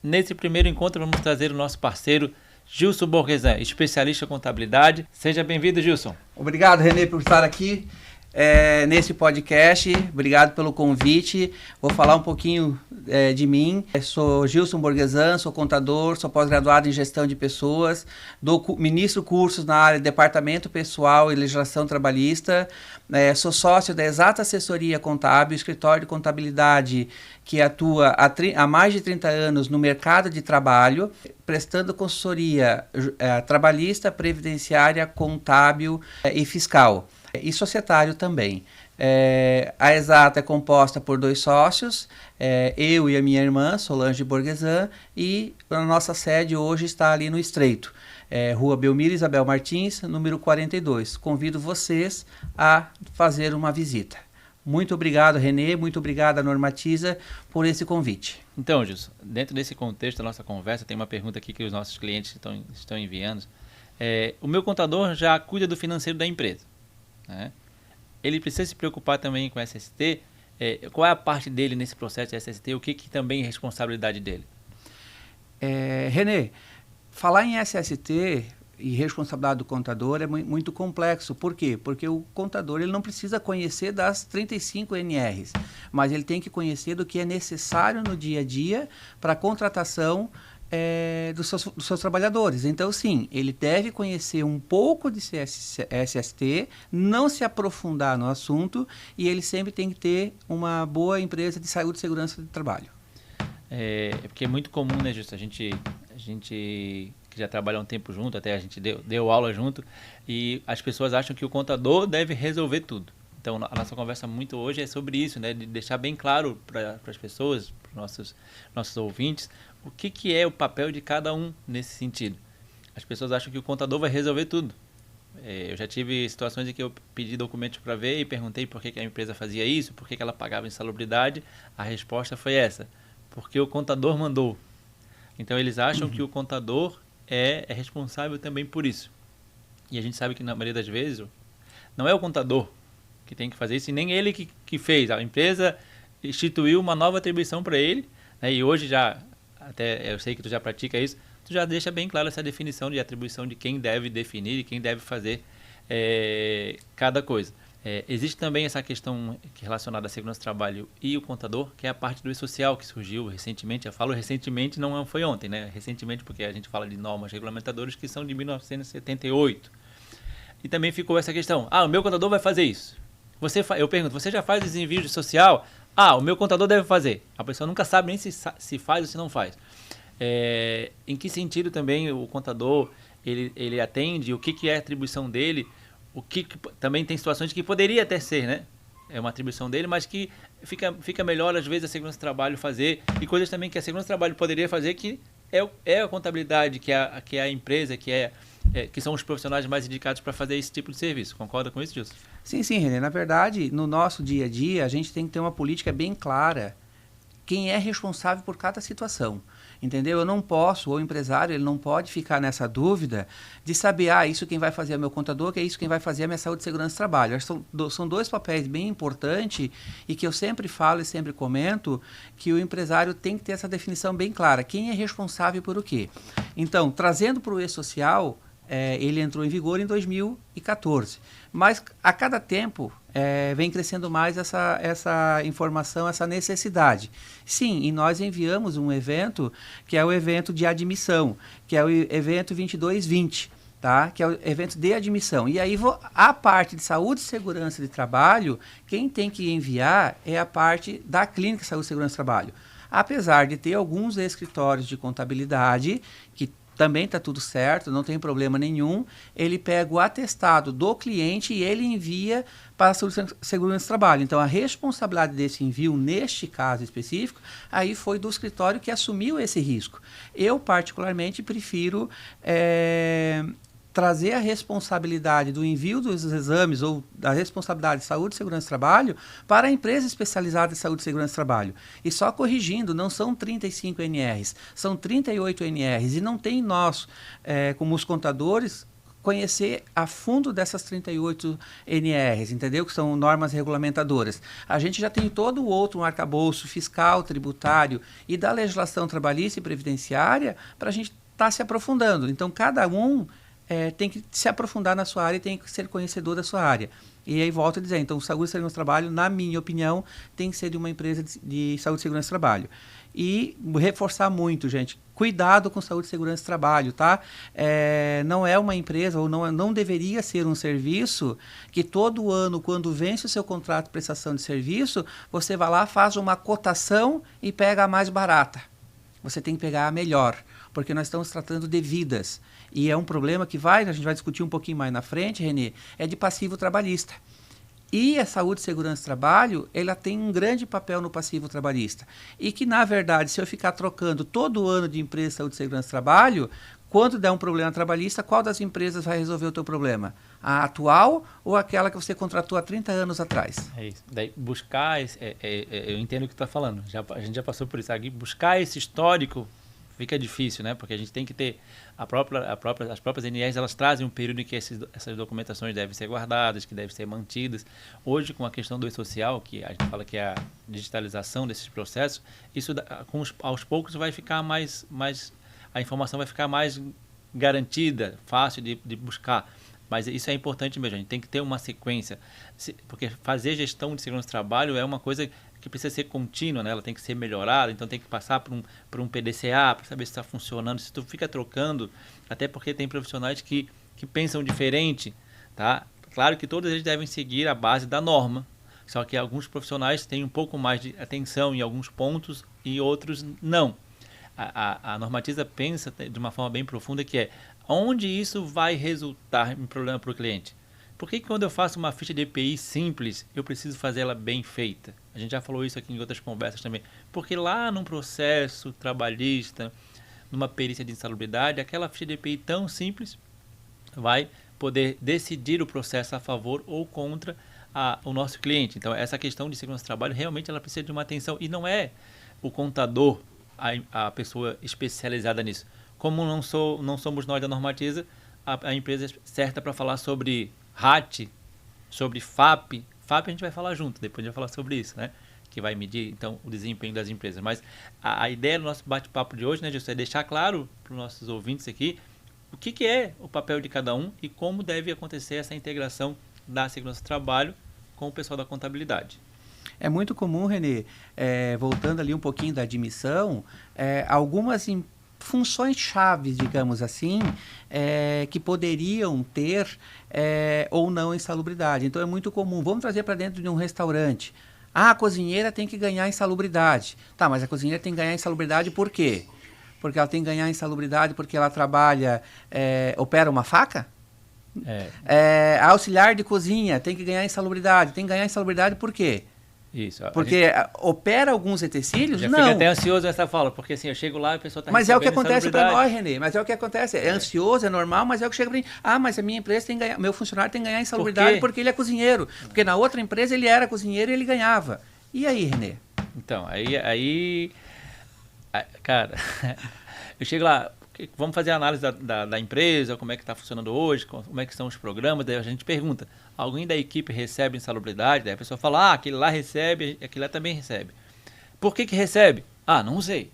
Nesse primeiro encontro vamos trazer o nosso parceiro Gilson Borgesan, especialista em contabilidade. Seja bem-vindo, Gilson. Obrigado, Renê, por estar aqui nesse podcast. Obrigado pelo convite. Vou falar um pouquinho de mim. Sou Gilson Borgesan, sou contador, sou pós-graduado em gestão de pessoas, ministro cursos na área de departamento pessoal e legislação trabalhista. Sou sócio da Exata Assessoria Contábil, escritório de contabilidade que atua há mais de 30 anos no mercado de trabalho, prestando consultoria trabalhista, previdenciária, contábil e fiscal. E societário também. A Exata é composta por 2 sócios, eu e a minha irmã, Solange Borgesan, e a nossa sede hoje está ali no Estreito, Rua Belmiro Isabel Martins, número 42. Convido vocês a fazer uma visita. Muito obrigado, Renê, muito obrigado, Normatiza, por esse convite. Então, Gilson, dentro desse contexto da nossa conversa, tem uma pergunta aqui que os nossos clientes estão enviando. O meu contador já cuida do financeiro da empresa, né? Ele precisa se preocupar também com SST. Qual é a parte dele nesse processo de SST? O que também é responsabilidade dele? Renê, falar em SST e responsabilidade do contador é muito complexo. Por quê? Porque o contador ele não precisa conhecer das 35 NRs, mas ele tem que conhecer do que é necessário no dia a dia para a contratação dos seus trabalhadores. Então, sim, ele deve conhecer um pouco de SST, não se aprofundar no assunto, e ele sempre tem que ter uma boa empresa de saúde e segurança do trabalho. Porque é muito comum, né, Justo? A gente que já trabalha há um tempo junto, até a gente deu aula junto, e as pessoas acham que o contador deve resolver tudo. Então, a nossa conversa muito hoje é sobre isso, né? De deixar bem claro para as pessoas, para os nossos ouvintes, o que é o papel de cada um nesse sentido. As pessoas acham que o contador vai resolver tudo. Eu já tive situações em que eu pedi documentos para ver e perguntei por que a empresa fazia isso, por que ela pagava insalubridade. A resposta foi essa: porque o contador mandou. Então, eles acham que o contador é responsável também por isso. E a gente sabe que, na maioria das vezes, não é o contador que tem que fazer isso, e nem ele que fez. A empresa instituiu uma nova atribuição para ele, né? E hoje até eu sei que tu já pratica isso, tu já deixa bem claro essa definição de atribuição de quem deve definir e quem deve fazer cada coisa. Existe também essa questão relacionada à segurança do trabalho e o contador, que é a parte do E-Social que surgiu recentemente. Eu falo recentemente, não foi ontem, né? Recentemente porque a gente fala de normas regulamentadoras que são de 1978. E também ficou essa questão: o meu contador vai fazer isso. Eu pergunto, você já faz desenvio de social? O meu contador deve fazer. A pessoa nunca sabe nem se faz ou se não faz. Em que sentido também o contador ele atende? O que é a atribuição dele? O que também tem situações que poderia até ser, né? É uma atribuição dele, mas que fica melhor às vezes a segurança do trabalho fazer, e coisas também que a segurança do trabalho poderia fazer que é a contabilidade, que é a empresa, que são os profissionais mais indicados para fazer esse tipo de serviço. Concorda com isso, Gilson? Sim, Renê. Na verdade, no nosso dia a dia, a gente tem que ter uma política bem clara. Quem é responsável por cada situação, entendeu? Eu não posso, ou o empresário, ele não pode ficar nessa dúvida de saber, isso quem vai fazer é meu contador, que é isso quem vai fazer é a minha saúde e segurança do trabalho. São 2 papéis bem importantes e que eu sempre falo e sempre comento que o empresário tem que ter essa definição bem clara. Quem é responsável por o quê? Então, trazendo para o E-Social, ele entrou em vigor em 2014, mas a cada tempo vem crescendo mais essa informação, essa necessidade. Sim, e nós enviamos um evento que é o evento de admissão, que é o evento 2220, tá? Que é o evento de admissão. E aí a parte de saúde e segurança de trabalho, quem tem que enviar é a parte da clínica de saúde e segurança de trabalho. Apesar de ter alguns escritórios de contabilidade que também está tudo certo, não tem problema nenhum, ele pega o atestado do cliente e ele envia para a saúde e segurança do trabalho. Então, a responsabilidade desse envio, neste caso específico, aí foi do escritório que assumiu esse risco. Eu, particularmente, prefiro trazer a responsabilidade do envio dos exames ou da responsabilidade de saúde e segurança do trabalho para a empresa especializada em saúde e segurança do trabalho. E só corrigindo, não são 35 NRs, são 38 NRs. E não tem nós, como os contadores, conhecer a fundo dessas 38 NRs, entendeu? Que são normas regulamentadoras. A gente já tem todo o outro arcabouço fiscal, tributário e da legislação trabalhista e previdenciária para a gente estar se aprofundando. Então, cada um tem que se aprofundar na sua área e tem que ser conhecedor da sua área. E aí volto a dizer, então, saúde e segurança do trabalho, na minha opinião, tem que ser de uma empresa de saúde e segurança do trabalho. E reforçar muito, gente, cuidado com saúde e segurança do trabalho, tá? Não é uma empresa, ou não deveria ser um serviço que todo ano, quando vence o seu contrato de prestação de serviço, você vai lá, faz uma cotação e pega a mais barata. Você tem que pegar a melhor, porque nós estamos tratando de vidas. E é um problema que a gente vai discutir um pouquinho mais na frente, Renê, é de passivo trabalhista. E a saúde e segurança do trabalho, ela tem um grande papel no passivo trabalhista. E que, na verdade, se eu ficar trocando todo ano de empresa de saúde e segurança do trabalho, quando der um problema trabalhista, qual das empresas vai resolver o teu problema? A atual ou aquela que você contratou há 30 anos atrás? É isso. Daí, buscar, eu entendo o que tu está falando, a gente já passou por isso. Aqui, buscar esse histórico fica difícil, né? Porque a gente tem que ter as próprias NRs, elas trazem um período em que essas documentações devem ser guardadas, que devem ser mantidas. Hoje, com a questão do e-social, que a gente fala que é a digitalização desses processos, isso aos poucos vai ficar mais a informação vai ficar mais garantida, fácil de buscar. Mas isso é importante mesmo, a gente tem que ter uma sequência, porque fazer gestão de segurança do trabalho é uma coisa que precisa ser contínua, né? Ela tem que ser melhorada, então tem que passar por um PDCA para saber se está funcionando, se tu fica trocando, até porque tem profissionais que pensam diferente, tá? Claro que todos eles devem seguir a base da norma, só que alguns profissionais têm um pouco mais de atenção em alguns pontos e outros não. A normatiza pensa de uma forma bem profunda que é onde isso vai resultar em problema para o cliente. Por que quando eu faço uma ficha de EPI simples, eu preciso fazer ela bem feita? A gente já falou isso aqui em outras conversas também. Porque lá num processo trabalhista, numa perícia de insalubridade, aquela ficha de EPI tão simples vai poder decidir o processo a favor ou contra o nosso cliente. Então, essa questão de segurança do trabalho, realmente ela precisa de uma atenção. E não é o contador a pessoa especializada nisso. Como não somos nós da Normatiza, a empresa certa para falar sobre RAT, sobre FAP. FAP a gente vai falar junto, depois a gente vai falar sobre isso, né? Que vai medir, então, o desempenho das empresas. Mas a ideia do nosso bate-papo de hoje, né, Gilson, é deixar claro para os nossos ouvintes aqui o que é o papel de cada um e como deve acontecer essa integração da segurança do trabalho com o pessoal da contabilidade. É muito comum, Renê, voltando ali um pouquinho da admissão, algumas funções chaves, digamos assim, que poderiam ter ou não insalubridade. Então é muito comum. Vamos trazer para dentro de um restaurante. A cozinheira tem que ganhar insalubridade. Tá, mas a cozinheira tem que ganhar insalubridade por quê? Porque ela tem que ganhar insalubridade porque ela trabalha, opera uma faca? A auxiliar de cozinha tem que ganhar insalubridade. Tem que ganhar insalubridade por quê? Isso. Porque opera alguns utensílios? Já não. Fica até ansioso essa fala, porque assim, eu chego lá e a pessoa está Mas é o que acontece para nós, Renê. Mas é o que acontece. É ansioso, é normal, mas é o que chega para mim. Ah, mas a minha empresa tem que ganhar, meu funcionário tem que ganhar insalubridade porque ele é cozinheiro. Porque na outra empresa ele era cozinheiro e ele ganhava. E aí, Renê? Então, aí cara, eu chego lá, vamos fazer a análise da empresa, como é que está funcionando hoje, como é que estão os programas, daí a gente pergunta, alguém da equipe recebe insalubridade? Daí a pessoa fala, aquele lá recebe, aquele lá também recebe. Por que recebe? Não sei.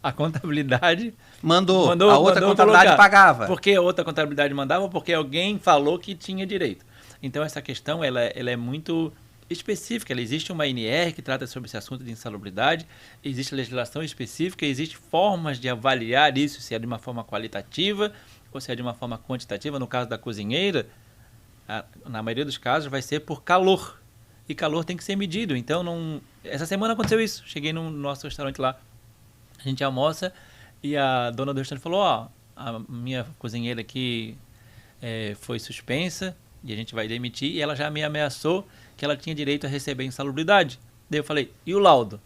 A contabilidade mandou a outra contabilidade pagava. Por que a outra contabilidade mandava? Porque alguém falou que tinha direito. Então essa questão ela é muito específica. Existe uma NR que trata sobre esse assunto de insalubridade, existe legislação específica, existe formas de avaliar isso, se é de uma forma qualitativa ou se é de uma forma quantitativa. No caso da cozinheira, na maioria dos casos vai ser por calor, e calor tem que ser medido. Então, essa semana aconteceu isso. Cheguei no nosso restaurante lá, a gente almoça e a dona do restaurante falou, a minha cozinheira aqui foi suspensa e a gente vai demitir, e ela já me ameaçou que ela tinha direito a receber insalubridade. Daí eu falei, e o laudo?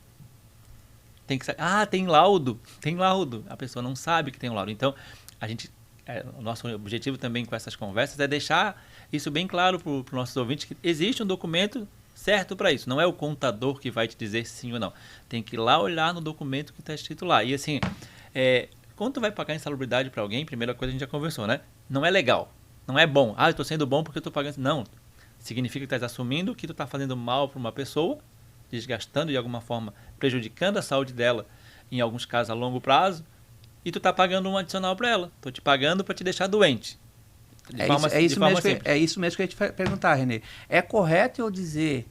Tem que saber. Tem laudo. A pessoa não sabe que tem um laudo. Então, o nosso objetivo também com essas conversas é deixar isso bem claro para os nossos ouvintes, que existe um documento certo para isso. Não é o contador que vai te dizer sim ou não. Tem que ir lá olhar no documento que está escrito lá. E assim, quando tu vai pagar insalubridade para alguém, primeira coisa a gente já conversou, né? Não é legal. Não é bom. Ah, eu estou sendo bom porque eu estou pagando. Não. Significa que tu estás assumindo que tu está fazendo mal para uma pessoa, desgastando de alguma forma, prejudicando a saúde dela, em alguns casos a longo prazo, e tu está pagando um adicional para ela. Estou te pagando para te deixar doente. É isso mesmo que eu ia te perguntar, Renê. É correto eu dizer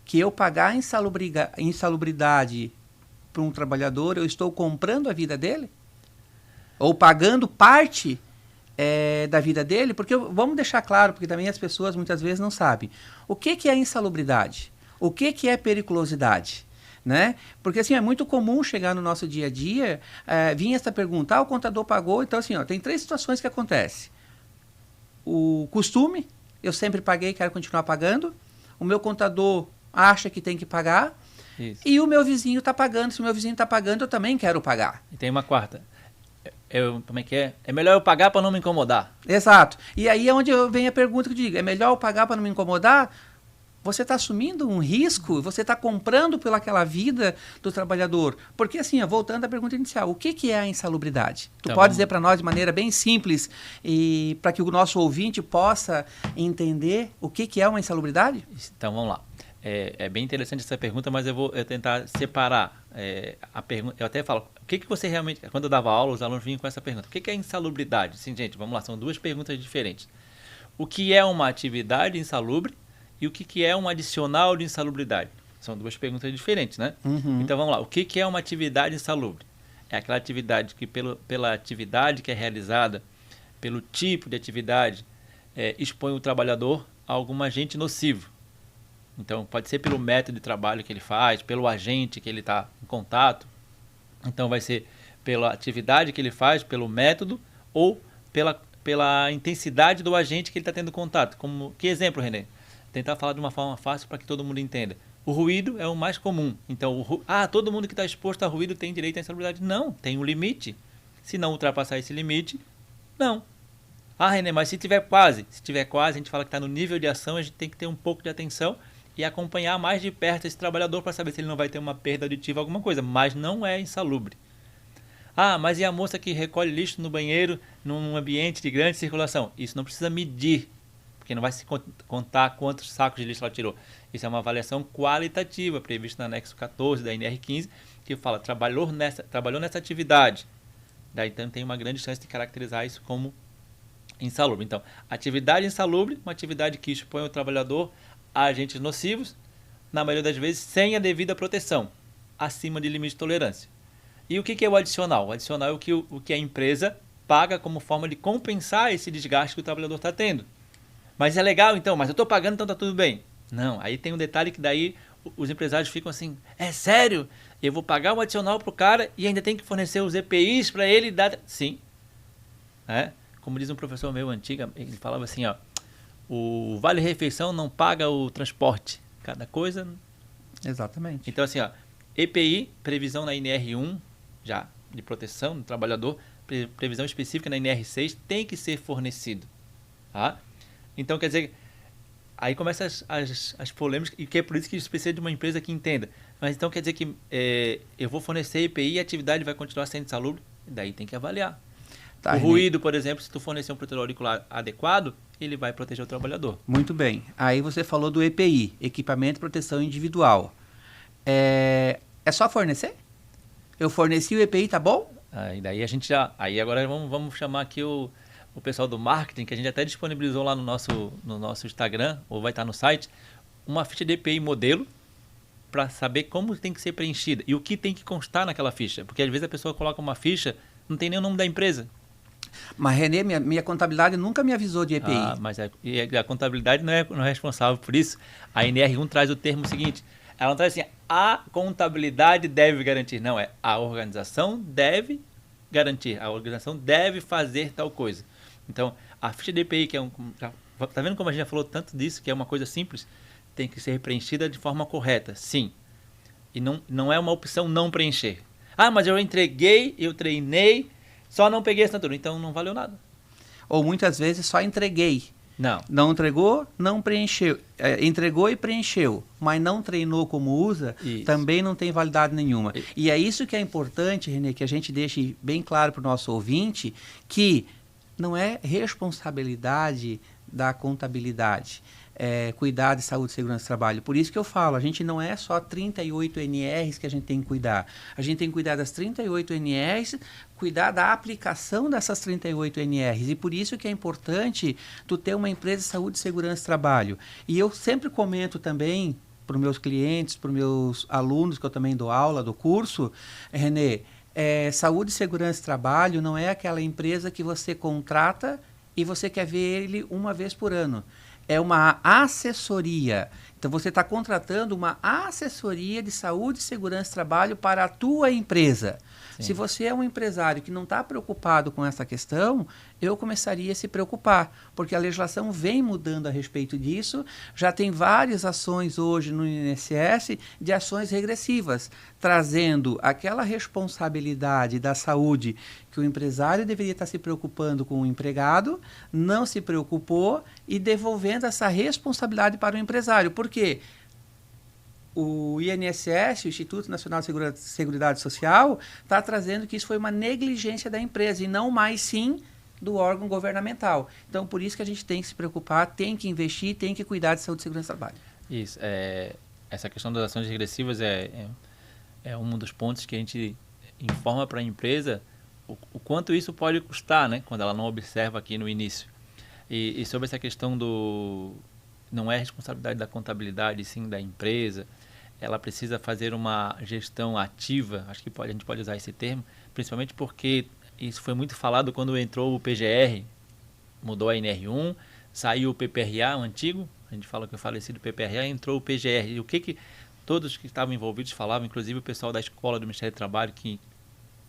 que eu pagar insalubridade para um trabalhador, eu estou comprando a vida dele? Ou pagando parte da vida dele? Porque vamos deixar claro, porque também as pessoas muitas vezes não sabem. O que é insalubridade? O que é periculosidade? Né? Porque assim, é muito comum chegar no nosso dia a dia, vir essa pergunta, o contador pagou, então assim, tem 3 situações que acontecem. O costume, eu sempre paguei, quero continuar pagando. O meu contador acha que tem que pagar. Isso. E o meu vizinho está pagando. Se o meu vizinho está pagando, eu também quero pagar. E tem uma quarta. Como é que é? É melhor eu pagar para não me incomodar. Exato. E aí é onde vem a pergunta que eu digo, é melhor eu pagar para não me incomodar? Você está assumindo um risco, você está comprando pelaquela vida do trabalhador. Porque assim, voltando à pergunta inicial, o que é a insalubridade? Tu pode dizer para nós de maneira bem simples, e para que o nosso ouvinte possa entender o que é uma insalubridade? Então vamos lá. É bem interessante essa pergunta, mas eu vou tentar separar a pergunta. Eu até falo, o que você realmente... Quando eu dava aula, os alunos vinham com essa pergunta. O que é insalubridade? Sim, gente, vamos lá, são 2 perguntas diferentes. O que é uma atividade insalubre e o que é um adicional de insalubridade? São 2 perguntas diferentes, né? Uhum. Então vamos lá, o que é uma atividade insalubre? É aquela atividade que pela atividade que é realizada, pelo tipo de atividade, expõe o trabalhador a algum agente nocivo. Então pode ser pelo método de trabalho que ele faz, pelo agente que ele está em contato. Então vai ser pela atividade que ele faz, pelo método ou pela intensidade do agente que ele está tendo contato. Que exemplo, Renê? Tentar falar de uma forma fácil para que todo mundo entenda. O ruído é o mais comum. Então, todo mundo que está exposto a ruído tem direito à insalubridade. Não, tem um limite. Se não ultrapassar esse limite, não. Renê, mas se tiver quase, a gente fala que está no nível de ação, a gente tem que ter um pouco de atenção e acompanhar mais de perto esse trabalhador para saber se ele não vai ter uma perda auditiva, alguma coisa. Mas não é insalubre. Mas e a moça que recolhe lixo no banheiro, num ambiente de grande circulação? Isso não precisa medir, porque não vai se contar quantos sacos de lixo ela tirou. Isso é uma avaliação qualitativa, prevista no anexo 14 da NR15, que fala, trabalhou nessa atividade. Daí então tem uma grande chance de caracterizar isso como insalubre. Então, atividade insalubre, uma atividade que expõe o trabalhador a agentes nocivos, na maioria das vezes sem a devida proteção, acima de limite de tolerância. E o que é o adicional? O adicional é o que a empresa paga como forma de compensar esse desgaste que o trabalhador está tendo. Mas é legal então, mas eu estou pagando, então está tudo bem. Não, aí tem um detalhe que daí os empresários ficam assim, é sério? Eu vou pagar um adicional para o cara e ainda tem que fornecer os EPIs para ele dar... Sim. Como diz um professor meu antigo, ele falava assim, o vale-refeição não paga o transporte. Cada coisa... Exatamente. Então assim, EPI, previsão na NR1, já de proteção do trabalhador, previsão específica na NR6, tem que ser fornecido. Tá? Então, quer dizer, aí começam as polêmicas, e que é por isso que isso precisa de uma empresa que entenda. Mas então quer dizer que eu vou fornecer EPI e a atividade vai continuar sendo insalubre? Daí tem que avaliar. O ruído, por exemplo, se tu fornecer um protetor auricular adequado, ele vai proteger o trabalhador. Muito bem. Aí você falou do EPI, Equipamento de Proteção Individual. É só fornecer? Eu forneci o EPI, tá bom? Daí a gente já... Aí agora vamos chamar aqui o pessoal do marketing, que a gente até disponibilizou lá no nosso Instagram, ou vai estar no site, uma ficha de EPI modelo, para saber como tem que ser preenchida e o que tem que constar naquela ficha. Porque às vezes a pessoa coloca uma ficha, não tem nem o nome da empresa. Mas, Renê, minha contabilidade nunca me avisou de EPI. Mas a contabilidade não é responsável por isso. A NR1 traz o termo seguinte, ela não traz assim, a contabilidade deve garantir. Não, a organização deve garantir, a organização deve fazer tal coisa. Então, a ficha de EPI, que tá vendo como a gente já falou tanto disso, que é uma coisa simples, tem que ser preenchida de forma correta, sim. E não é uma opção não preencher. Mas eu entreguei, eu treinei, só não peguei a assinatura, então não valeu nada. Ou muitas vezes só entreguei. Não. Não entregou, não preencheu. Entregou e preencheu, mas não treinou como usa, isso. Também não tem validade nenhuma. E é isso que é importante, Renê, que a gente deixe bem claro para o nosso ouvinte, que não é responsabilidade da contabilidade. Cuidar de saúde e segurança do trabalho. Por isso que eu falo, a gente não é só 38 NRs que a gente tem que cuidar. A gente tem que cuidar das 38 NRs, cuidar da aplicação dessas 38 NRs. E por isso que é importante tu ter uma empresa de saúde e segurança do trabalho. E eu sempre comento também para os meus clientes, para os meus alunos, que eu também dou aula do curso, Renê, saúde e segurança do trabalho não é aquela empresa que você contrata e você quer ver ele uma vez por ano. É uma assessoria. Então, você está contratando uma assessoria de saúde e segurança do trabalho para a tua empresa. Sim. Se você é um empresário que não está preocupado com essa questão, eu começaria a se preocupar, porque a legislação vem mudando a respeito disso. Já tem várias ações hoje no INSS de ações regressivas, trazendo aquela responsabilidade da saúde que o empresário deveria estar se preocupando com o empregado, não se preocupou e devolvendo essa responsabilidade para o empresário. Por quê? O INSS, o Instituto Nacional de Seguridade Social, está trazendo que isso foi uma negligência da empresa e não mais sim do órgão governamental. Então, por isso que a gente tem que se preocupar, tem que investir, tem que cuidar de saúde e segurança do trabalho. Isso. Essa questão das ações regressivas é um dos pontos que a gente informa para a empresa o quanto isso pode custar, né, quando ela não observa aqui no início. E sobre essa questão não é responsabilidade da contabilidade, sim da empresa. Ela precisa fazer uma gestão ativa, acho que a gente pode usar esse termo, principalmente porque isso foi muito falado quando entrou o PGR, mudou a NR1, saiu o PPRA, o antigo, a gente fala que o falecido PPRA, entrou o PGR. E o que todos que estavam envolvidos falavam, inclusive o pessoal da escola do Ministério do Trabalho, que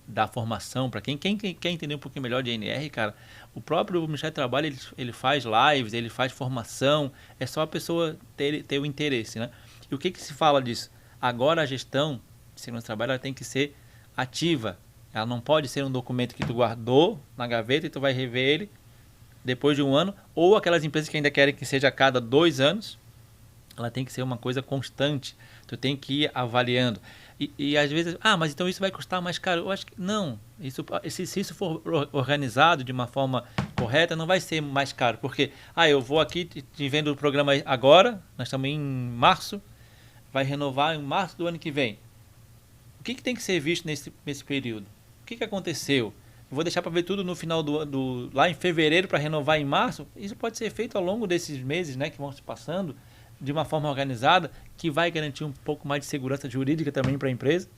dá formação para quem quer entender um pouquinho melhor de NR, cara, o próprio Ministério do Trabalho, ele faz lives, ele faz formação, é só a pessoa ter o interesse, né? E o que se fala disso? Agora a gestão de segurança do trabalho ela tem que ser ativa, ela não pode ser um documento que tu guardou na gaveta e tu vai rever ele depois de um ano, ou aquelas empresas que ainda querem que seja a cada 2 anos, ela tem que ser uma coisa constante, tu tem que ir avaliando. E às vezes, mas então isso vai custar mais caro. Eu acho que não. Se isso for organizado de uma forma correta, não vai ser mais caro. Porque, eu vou aqui te vendo o programa agora, nós estamos em março, vai renovar em março do ano que vem. O que tem que ser visto nesse período? O que aconteceu? Eu vou deixar para ver tudo no final lá em fevereiro para renovar em março. Isso pode ser feito ao longo desses meses, né, que vão se passando, de uma forma organizada, que vai garantir um pouco mais de segurança jurídica também para a empresa,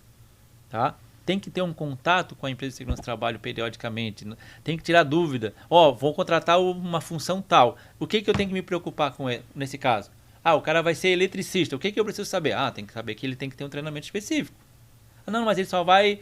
tá? Tem que ter um contato com a empresa de segurança do trabalho periodicamente, tem que tirar dúvida. Vou contratar uma função tal, o que eu tenho que me preocupar com ele, nesse caso? O cara vai ser eletricista, o que eu preciso saber? Tem que saber que ele tem que ter um treinamento específico. Não, mas ele só vai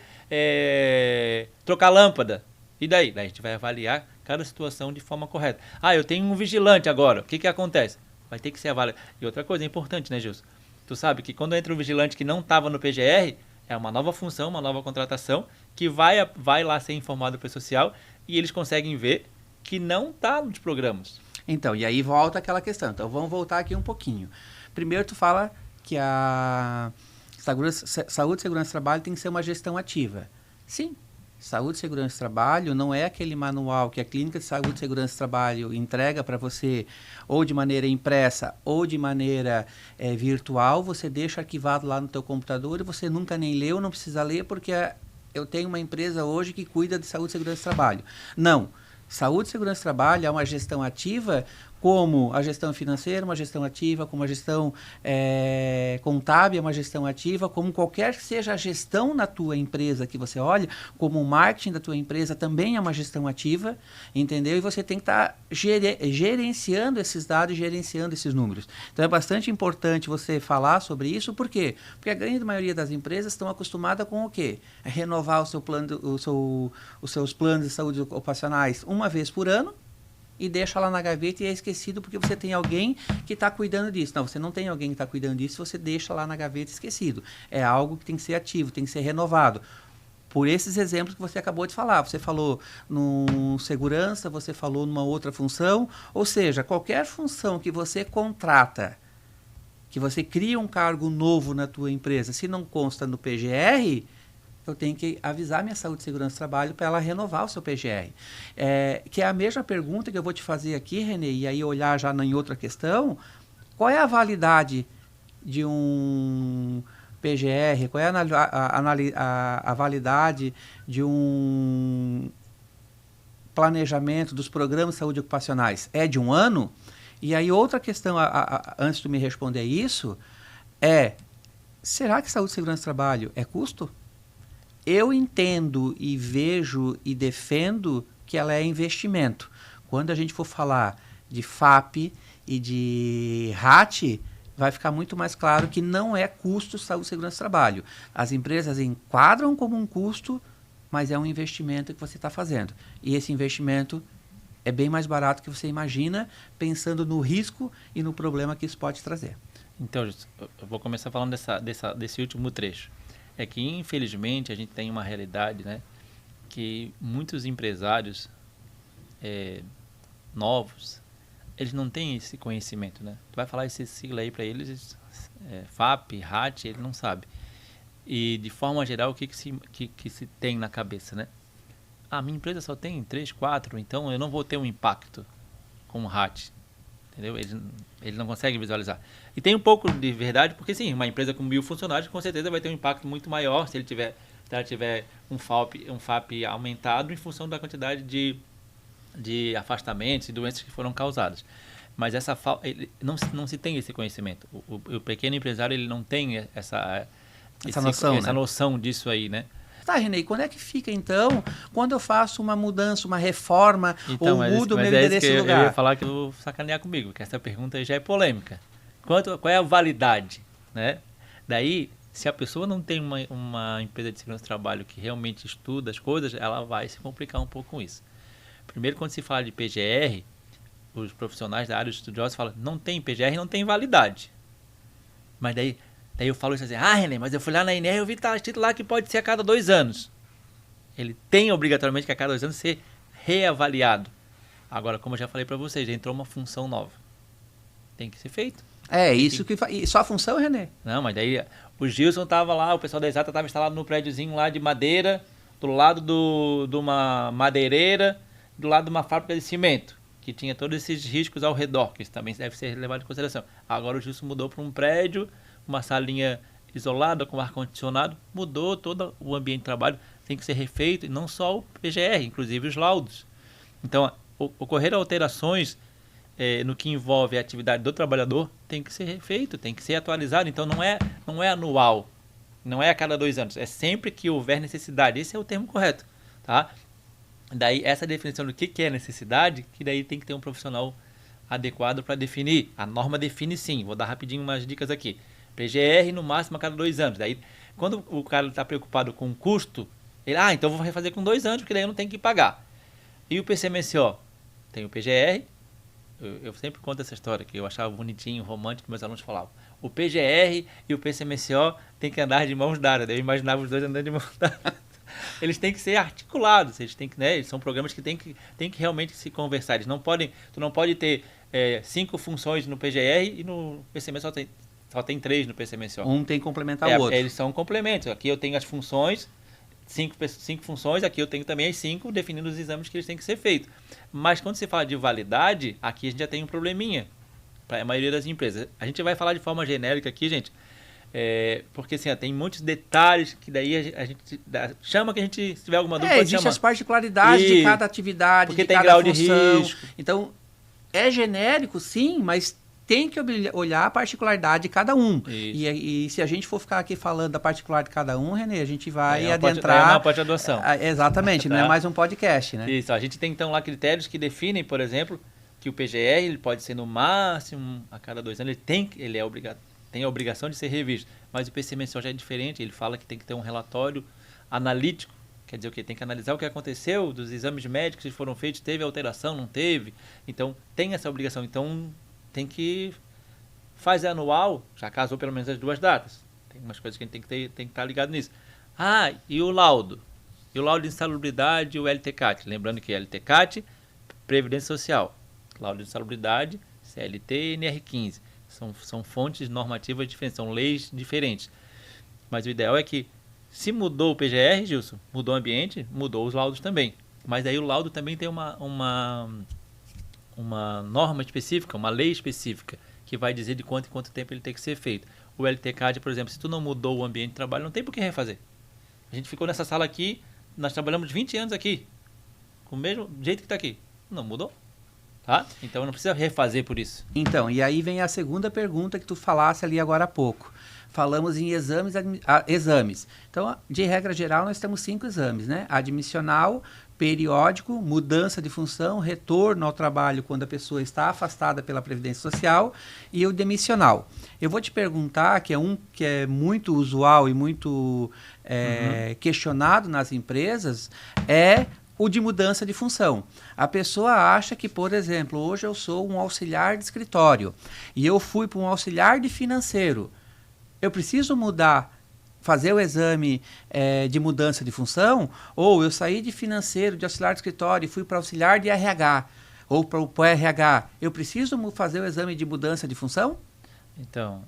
trocar lâmpada. E daí? Daí a gente vai avaliar cada situação de forma correta. Eu tenho um vigilante agora, o que acontece? Vai ter que ser avaliado. E outra coisa importante, né, Gilson? Tu sabe que quando entra um vigilante que não estava no PGR, é uma nova função, uma nova contratação, que vai lá ser informado para o social e eles conseguem ver que não está nos programas. Então, e aí volta aquela questão. Então, vamos voltar aqui um pouquinho. Primeiro, tu fala que a saúde e segurança do trabalho tem que ser uma gestão ativa. Sim. Saúde e segurança do trabalho não é aquele manual que a clínica de saúde e segurança do trabalho entrega para você ou de maneira impressa ou de maneira virtual, você deixa arquivado lá no teu computador e você nunca nem leu, não precisa ler porque eu tenho uma empresa hoje que cuida de saúde e segurança do trabalho. Não. Saúde e segurança do trabalho é uma gestão ativa, como a gestão financeira, uma gestão ativa, como a gestão contábil, uma gestão ativa, como qualquer que seja a gestão na tua empresa que você olha, como o marketing da tua empresa também é uma gestão ativa, entendeu? E você tem que estar gerenciando esses dados, gerenciando esses números. Então é bastante importante você falar sobre isso, por quê? Porque a grande maioria das empresas estão acostumadas com o quê? Renovar o seu plano, os seus planos de saúde ocupacionais uma vez por ano, e deixa lá na gaveta e é esquecido porque você tem alguém que está cuidando disso. Não, você não tem alguém que está cuidando disso, você deixa lá na gaveta esquecido. É algo que tem que ser ativo, tem que ser renovado. Por esses exemplos que você acabou de falar. Você falou no segurança, você falou numa outra função. Ou seja, qualquer função que você contrata, que você cria um cargo novo na tua empresa, se não consta no PGR, eu tenho que avisar minha saúde e segurança do trabalho para ela renovar o seu PGR. Que é a mesma pergunta que eu vou te fazer aqui, Renê, e aí olhar já em outra questão. Qual é a validade de um PGR? Qual é a validade de um planejamento dos programas de saúde ocupacionais? É de 1 ano? E aí outra questão, antes de me responder isso, será que saúde e segurança do trabalho é custo? Eu entendo e vejo e defendo que ela é investimento. Quando a gente for falar de FAP e de RAT, vai ficar muito mais claro que não é custo saúde e segurança do trabalho. As empresas enquadram como um custo, mas é um investimento que você está fazendo. E esse investimento é bem mais barato que você imagina, pensando no risco e no problema que isso pode trazer. Então, eu vou começar falando desse último trecho. É que, infelizmente, a gente tem uma realidade, né, que muitos empresários novos, eles não têm esse conhecimento, né? Tu vai falar esse sigla aí para eles, FAP, RAT, ele não sabe. E, de forma geral, o que se tem na cabeça, né? Minha empresa só tem 3, 4, então eu não vou ter um impacto com o RAT. Entendeu? Ele não consegue visualizar. E tem um pouco de verdade, porque sim, uma empresa com 1.000 funcionários com certeza vai ter um impacto muito maior se ela tiver um FAP aumentado em função da quantidade de afastamentos e doenças que foram causadas. Mas não se tem esse conhecimento. O pequeno empresário ele não tem essa noção disso aí, né? Tá, Renê, quando é que fica, então, quando eu faço uma mudança, uma reforma, então, ou mudo o meu endereço de lugar? Eu ia falar que eu vou sacanear comigo, porque essa pergunta aí já é polêmica. Qual é a validade, né? Daí, se a pessoa não tem uma empresa de segurança do trabalho que realmente estuda as coisas, ela vai se complicar um pouco com isso. Primeiro, quando se fala de PGR, os profissionais da área de estudiosos falam, não tem PGR, não tem validade. Mas daí eu falo isso assim, René, mas eu fui lá na INR e eu vi que tá escrito lá que pode ser a cada 2 anos. Ele tem obrigatoriamente que a cada 2 anos ser reavaliado. Agora, como eu já falei para vocês, já entrou uma função nova. Tem que ser feito. E só a função, Renê? Não, mas daí o Gilson tava lá, o pessoal da Exata tava instalado no prédiozinho lá de madeira, do lado de uma madeireira, do lado de uma fábrica de cimento, que tinha todos esses riscos ao redor, que isso também deve ser levado em consideração. Agora o Gilson mudou para um prédio, uma salinha isolada com ar-condicionado, mudou todo o ambiente de trabalho, tem que ser refeito, e não só o PGR, inclusive os laudos. Então, ocorrer alterações no que envolve a atividade do trabalhador tem que ser refeito, tem que ser atualizado. Então, não é anual, não é a cada 2 anos, é sempre que houver necessidade. Esse é o termo correto, tá? Daí, essa definição do que é necessidade, que daí tem que ter um profissional adequado para definir. A norma define sim, vou dar rapidinho umas dicas aqui. PGR no máximo a cada 2 anos. Daí, quando o cara está preocupado com o custo, ele, então vou refazer com 2 anos, porque daí eu não tenho que pagar. E o PCMSO? Tem o PGR, eu sempre conto essa história, que eu achava bonitinho, romântico, meus alunos falavam. O PGR e o PCMSO tem que andar de mãos dadas. Daí eu imaginava os dois andando de mãos dadas. Eles têm que ser articulados, eles são programas que têm que realmente se conversar. Tu não pode ter 5 funções no PGR e no PCMSO só tem 3 no PCMSO. Um tem que complementar o outro. Eles são complementos. Aqui eu tenho as funções, 5 funções, aqui eu tenho também as 5, definindo os exames que eles têm que ser feitos. Mas quando se fala de validade, aqui a gente já tem um probleminha para a maioria das empresas. A gente vai falar de forma genérica aqui, gente, porque assim, tem muitos detalhes que daí a gente chama que a gente, se tiver alguma dúvida, pode chamar. Existem as particularidades de cada atividade, porque de tem cada grau função. de risco. Então, é genérico, sim, mas tem que olhar a particularidade de cada um. E se a gente for ficar aqui falando da particularidade de cada um, René, a gente vai adentrar... É uma pós-graduação. Exatamente, não é mais um podcast, né? Isso, a gente tem então lá critérios que definem, por exemplo, que o PGR ele pode ser no máximo a cada 2 anos, ele tem a obrigação de ser revisto. Mas o PCMSO já é diferente, ele fala que tem que ter um relatório analítico, quer dizer o quê? Tem que analisar o que aconteceu, dos exames médicos que foram feitos, teve alteração, não teve. Então, tem essa obrigação. Então, tem que fazer anual, já casou pelo menos as 2 datas. Tem umas coisas que a gente tem que estar ligado nisso. E o laudo? E o laudo de insalubridade e o LTCAT? Lembrando que LTCAT, Previdência Social. Laudo de insalubridade, CLT e NR15. São fontes normativas diferentes, são leis diferentes. Mas o ideal é que, Se mudou o PGR, Gilson, mudou o ambiente, mudou os laudos também. Mas aí o laudo também tem uma norma específica, uma lei específica, que vai dizer de quanto em quanto tempo ele tem que ser feito. O LTCAD, por exemplo, se tu não mudou o ambiente de trabalho, não tem por que refazer. A gente ficou nessa sala aqui, nós trabalhamos 20 anos aqui, com o mesmo jeito que está aqui. Não mudou. Tá? Então não precisa refazer por isso. Então, e aí vem a segunda pergunta que tu falasse ali agora há pouco. Falamos em exames. Então, de regra geral, nós temos 5 exames, né? Admissional, periódico, mudança de função, retorno ao trabalho quando a pessoa está afastada pela Previdência Social e o demissional. Eu vou te perguntar, que é um que é muito usual e muito questionado nas empresas, é o de mudança de função. A pessoa acha que, por exemplo, hoje eu sou um auxiliar de escritório e eu fui para um auxiliar de financeiro. Eu preciso mudar, fazer o exame de mudança de função, ou eu saí de financeiro, de auxiliar de escritório e fui para auxiliar de RH, ou para o RH. Eu preciso fazer o exame de mudança de função? Então,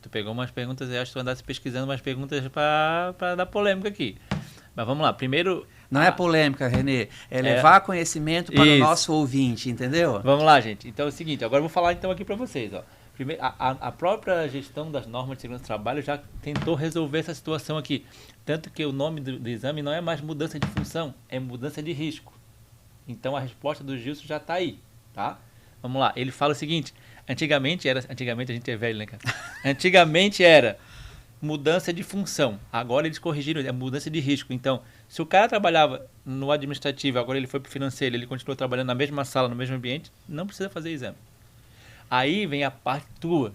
tu pegou umas perguntas, eu acho que tu andasse pesquisando umas perguntas para dar polêmica aqui. Mas vamos lá, primeiro... Não é polêmica, Renê, é levar conhecimento para o nosso ouvinte, entendeu? Vamos lá, gente. Então é o seguinte, agora eu vou falar então aqui para vocês, ó. Primeiro, a própria gestão das normas de segurança do trabalho já tentou resolver essa situação aqui. Tanto que o nome do exame não é mais mudança de função, é mudança de risco. Então a resposta do Gilson já está aí, tá? Vamos lá, ele fala o seguinte, antigamente a gente é velho, né, cara? Antigamente era mudança de função, agora eles corrigiram, é mudança de risco. Então, se o cara trabalhava no administrativo, agora ele foi para o financeiro, ele continuou trabalhando na mesma sala, no mesmo ambiente, não precisa fazer exame. Aí vem a parte tua.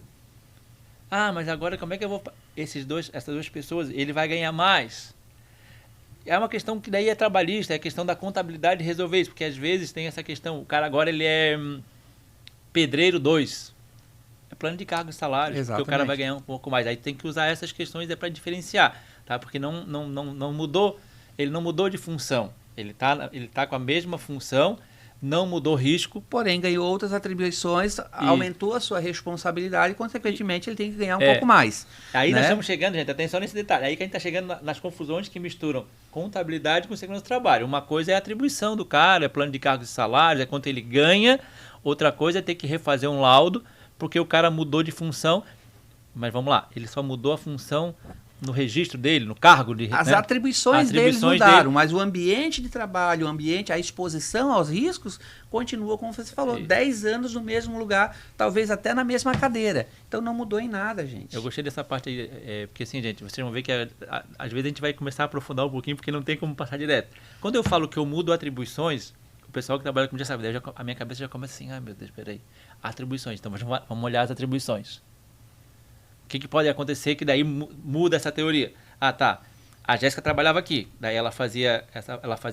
Ah, mas agora como é que eu vou... essas duas pessoas, ele vai ganhar mais. É uma questão que daí é trabalhista, é a questão da contabilidade de resolver isso, porque às vezes tem essa questão, o cara agora ele é pedreiro 2. É plano de cargo e salário, porque o cara vai ganhar um pouco mais. Aí tem que usar essas questões para diferenciar, tá? Porque não mudou, ele não mudou de função. Ele tá com a mesma função, não mudou risco. Porém, ganhou outras atribuições, aumentou a sua responsabilidade e, consequentemente, ele tem que ganhar um pouco mais. Aí nós estamos chegando, gente, atenção nesse detalhe. Aí que a gente está chegando nas confusões que misturam contabilidade com segurança do trabalho. Uma coisa é a atribuição do cara, é plano de cargos e salários, é quanto ele ganha. Outra coisa é ter que refazer um laudo, porque o cara mudou de função. Mas vamos lá, ele só mudou a função no registro dele, no cargo de... As atribuições deles mudaram, mas o ambiente de trabalho, a exposição aos riscos, continua, como você falou, 10 anos no mesmo lugar, talvez até na mesma cadeira. Então não mudou em nada, gente. Eu gostei dessa parte aí, porque assim, gente, vocês vão ver que às vezes a gente vai começar a aprofundar um pouquinho, porque não tem como passar direto. Quando eu falo que eu mudo atribuições, o pessoal que trabalha comigo já sabe, a minha cabeça já começa assim, ai meu Deus, peraí, atribuições, então vamos olhar as atribuições. O que pode acontecer que daí muda essa teoria? Ah, tá. A Jéssica trabalhava aqui. Daí ela fazia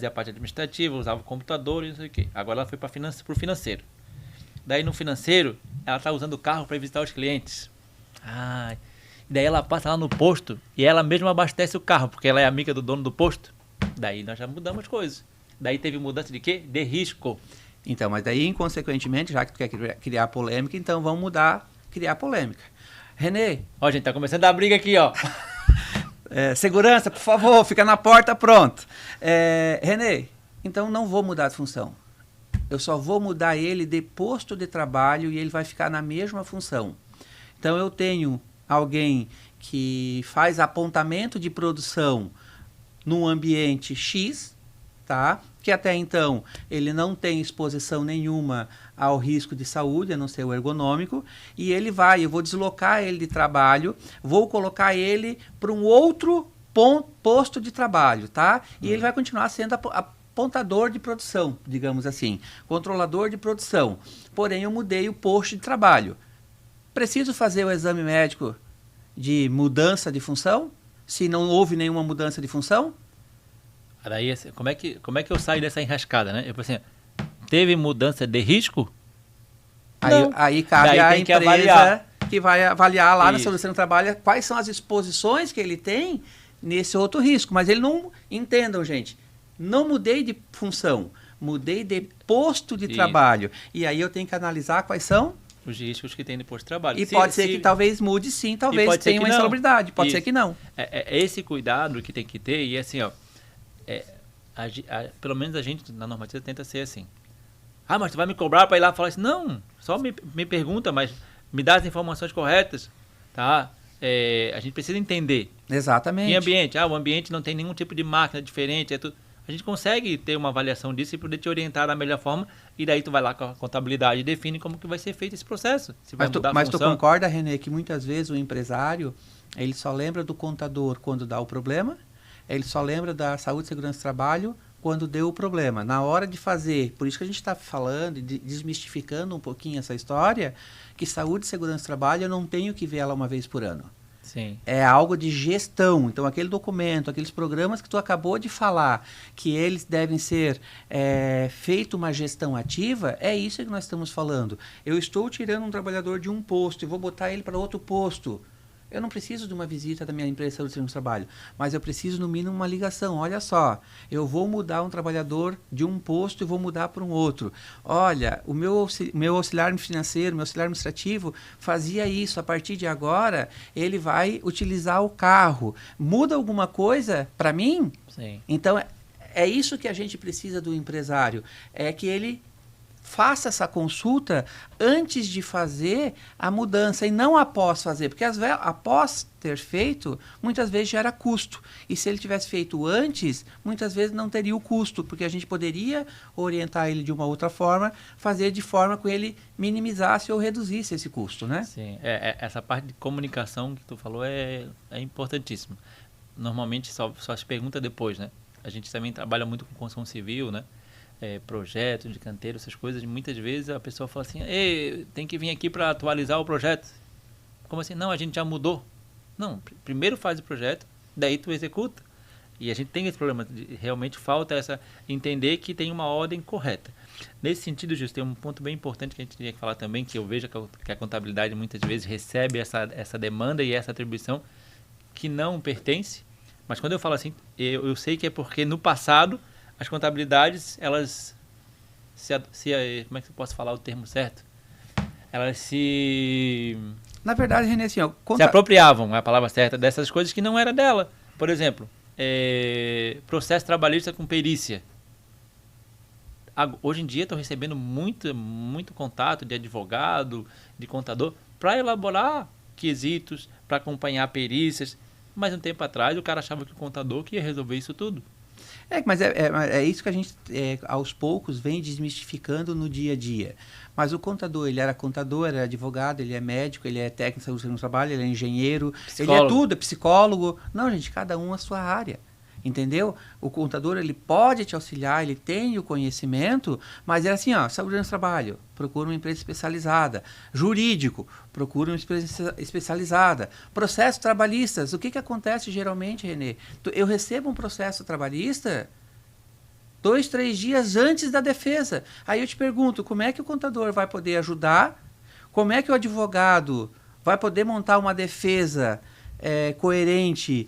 a parte administrativa, usava o computador e não sei o quê. Agora ela foi para o financeiro. Daí no financeiro, ela está usando o carro para visitar os clientes. Ah, daí ela passa lá no posto e ela mesma abastece o carro, porque ela é amiga do dono do posto. Daí nós já mudamos as coisas. Daí teve mudança de quê? De risco. Então, mas daí, inconsequentemente, já que tu quer criar polêmica, então vamos criar polêmica. Renê. Ó, gente, tá começando a briga aqui, ó. Segurança, por favor, fica na porta, pronto. Renê, então não vou mudar de função. Eu só vou mudar ele de posto de trabalho e ele vai ficar na mesma função. Então eu tenho alguém que faz apontamento de produção num ambiente X, tá? Que até então ele não tem exposição nenhuma ao risco de saúde, a não ser o ergonômico, e eu vou deslocar ele de trabalho, vou colocar ele para um outro posto de trabalho, tá? E ele vai continuar sendo apontador de produção, digamos assim, controlador de produção. Porém, eu mudei o posto de trabalho. Preciso fazer o exame médico de mudança de função? Se não houve nenhuma mudança de função? Daí, como é que eu saio dessa enrascada, né? Eu falei assim, teve mudança de risco? Aí cabe à empresa que vai avaliar lá na segurança do trabalho quais são as exposições que ele tem nesse outro risco. Mas ele não... Entendam, gente, não mudei de função, mudei de posto de trabalho. E aí eu tenho que analisar quais são os riscos que tem depois do trabalho. E pode ser que talvez mude sim, talvez tenha uma insalubridade, pode ser que não. É esse cuidado que tem que ter, e assim, ó, pelo menos a gente na normativa tenta ser assim. Ah, mas tu vai me cobrar para ir lá falar assim? Não, só me pergunta, mas me dá as informações corretas, tá? A gente precisa entender. Exatamente. Em ambiente, o ambiente não tem nenhum tipo de máquina diferente, é tudo. A gente consegue ter uma avaliação disso e poder te orientar da melhor forma, e daí tu vai lá com a contabilidade e define como que vai ser feito esse processo. Se vai mudar a mas tu função. concorda, René, que muitas vezes o empresário, ele só lembra do contador quando dá o problema, ele só lembra da saúde e segurança do trabalho quando deu o problema. Na hora de fazer, por isso que a gente está falando, desmistificando um pouquinho essa história, que saúde e segurança do trabalho eu não tenho que ver ela uma vez por ano. Sim. É algo de gestão. Então, aquele documento, aqueles programas que tu acabou de falar, que eles devem ser feito uma gestão ativa, é isso que nós estamos falando. Eu estou tirando um trabalhador de um posto e vou botar ele para outro posto. Eu não preciso de uma visita da minha empresa de saúde e segurança do trabalho, mas eu preciso, no mínimo, uma ligação. Olha só, eu vou mudar um trabalhador de um posto e vou mudar para um outro. Olha, o meu auxiliar financeiro, meu auxiliar administrativo fazia isso. A partir de agora, ele vai utilizar o carro. Muda alguma coisa para mim? Sim. Então, é isso que a gente precisa do empresário, é que ele faça essa consulta antes de fazer a mudança e não após fazer, porque após ter feito, muitas vezes gera custo. E se ele tivesse feito antes, muitas vezes não teria o custo, porque a gente poderia orientar ele de uma outra forma, fazer de forma que ele minimizasse ou reduzisse esse custo, né? Sim, essa parte de comunicação que tu falou é importantíssima. Normalmente só se pergunta depois, né? A gente também trabalha muito com construção civil, né? Projeto de canteiro, essas coisas, e muitas vezes a pessoa fala assim, tem que vir aqui para atualizar o projeto. Como assim? Não, a gente já mudou. Não, primeiro faz o projeto, daí tu executa. E a gente tem esse problema, realmente falta entender que tem uma ordem correta. Nesse sentido, Justo, tem um ponto bem importante que a gente tinha que falar também, que eu vejo que a contabilidade muitas vezes recebe essa demanda e essa atribuição que não pertence, mas quando eu falo assim, eu sei que é porque no passado as contabilidades, elas como é que eu posso falar o termo certo? Elas Na verdade, René, assim, se apropriavam, é a palavra certa, dessas coisas que não era dela. Por exemplo, processo trabalhista com perícia. Hoje em dia estou recebendo muito contato de advogado, de contador, para elaborar quesitos, para acompanhar perícias. Mas um tempo atrás o cara achava que o contador que ia resolver isso tudo. Mas é isso que a gente, aos poucos, vem desmistificando no dia a dia. Mas o contador, ele era contador, era advogado, ele é médico, ele é técnico de saúde no trabalho, ele é engenheiro, psicólogo. Ele é tudo, é psicólogo. Não, gente, cada um a sua área. Entendeu? O contador, ele pode te auxiliar, ele tem o conhecimento, mas é assim, saúde no trabalho, procura uma empresa especializada. Jurídico, procura uma empresa especializada. Processos trabalhistas, o que acontece geralmente, Renê? Eu recebo um processo trabalhista 2, 3 dias antes da defesa. Aí eu te pergunto, como é que o contador vai poder ajudar? Como é que o advogado vai poder montar uma defesa coerente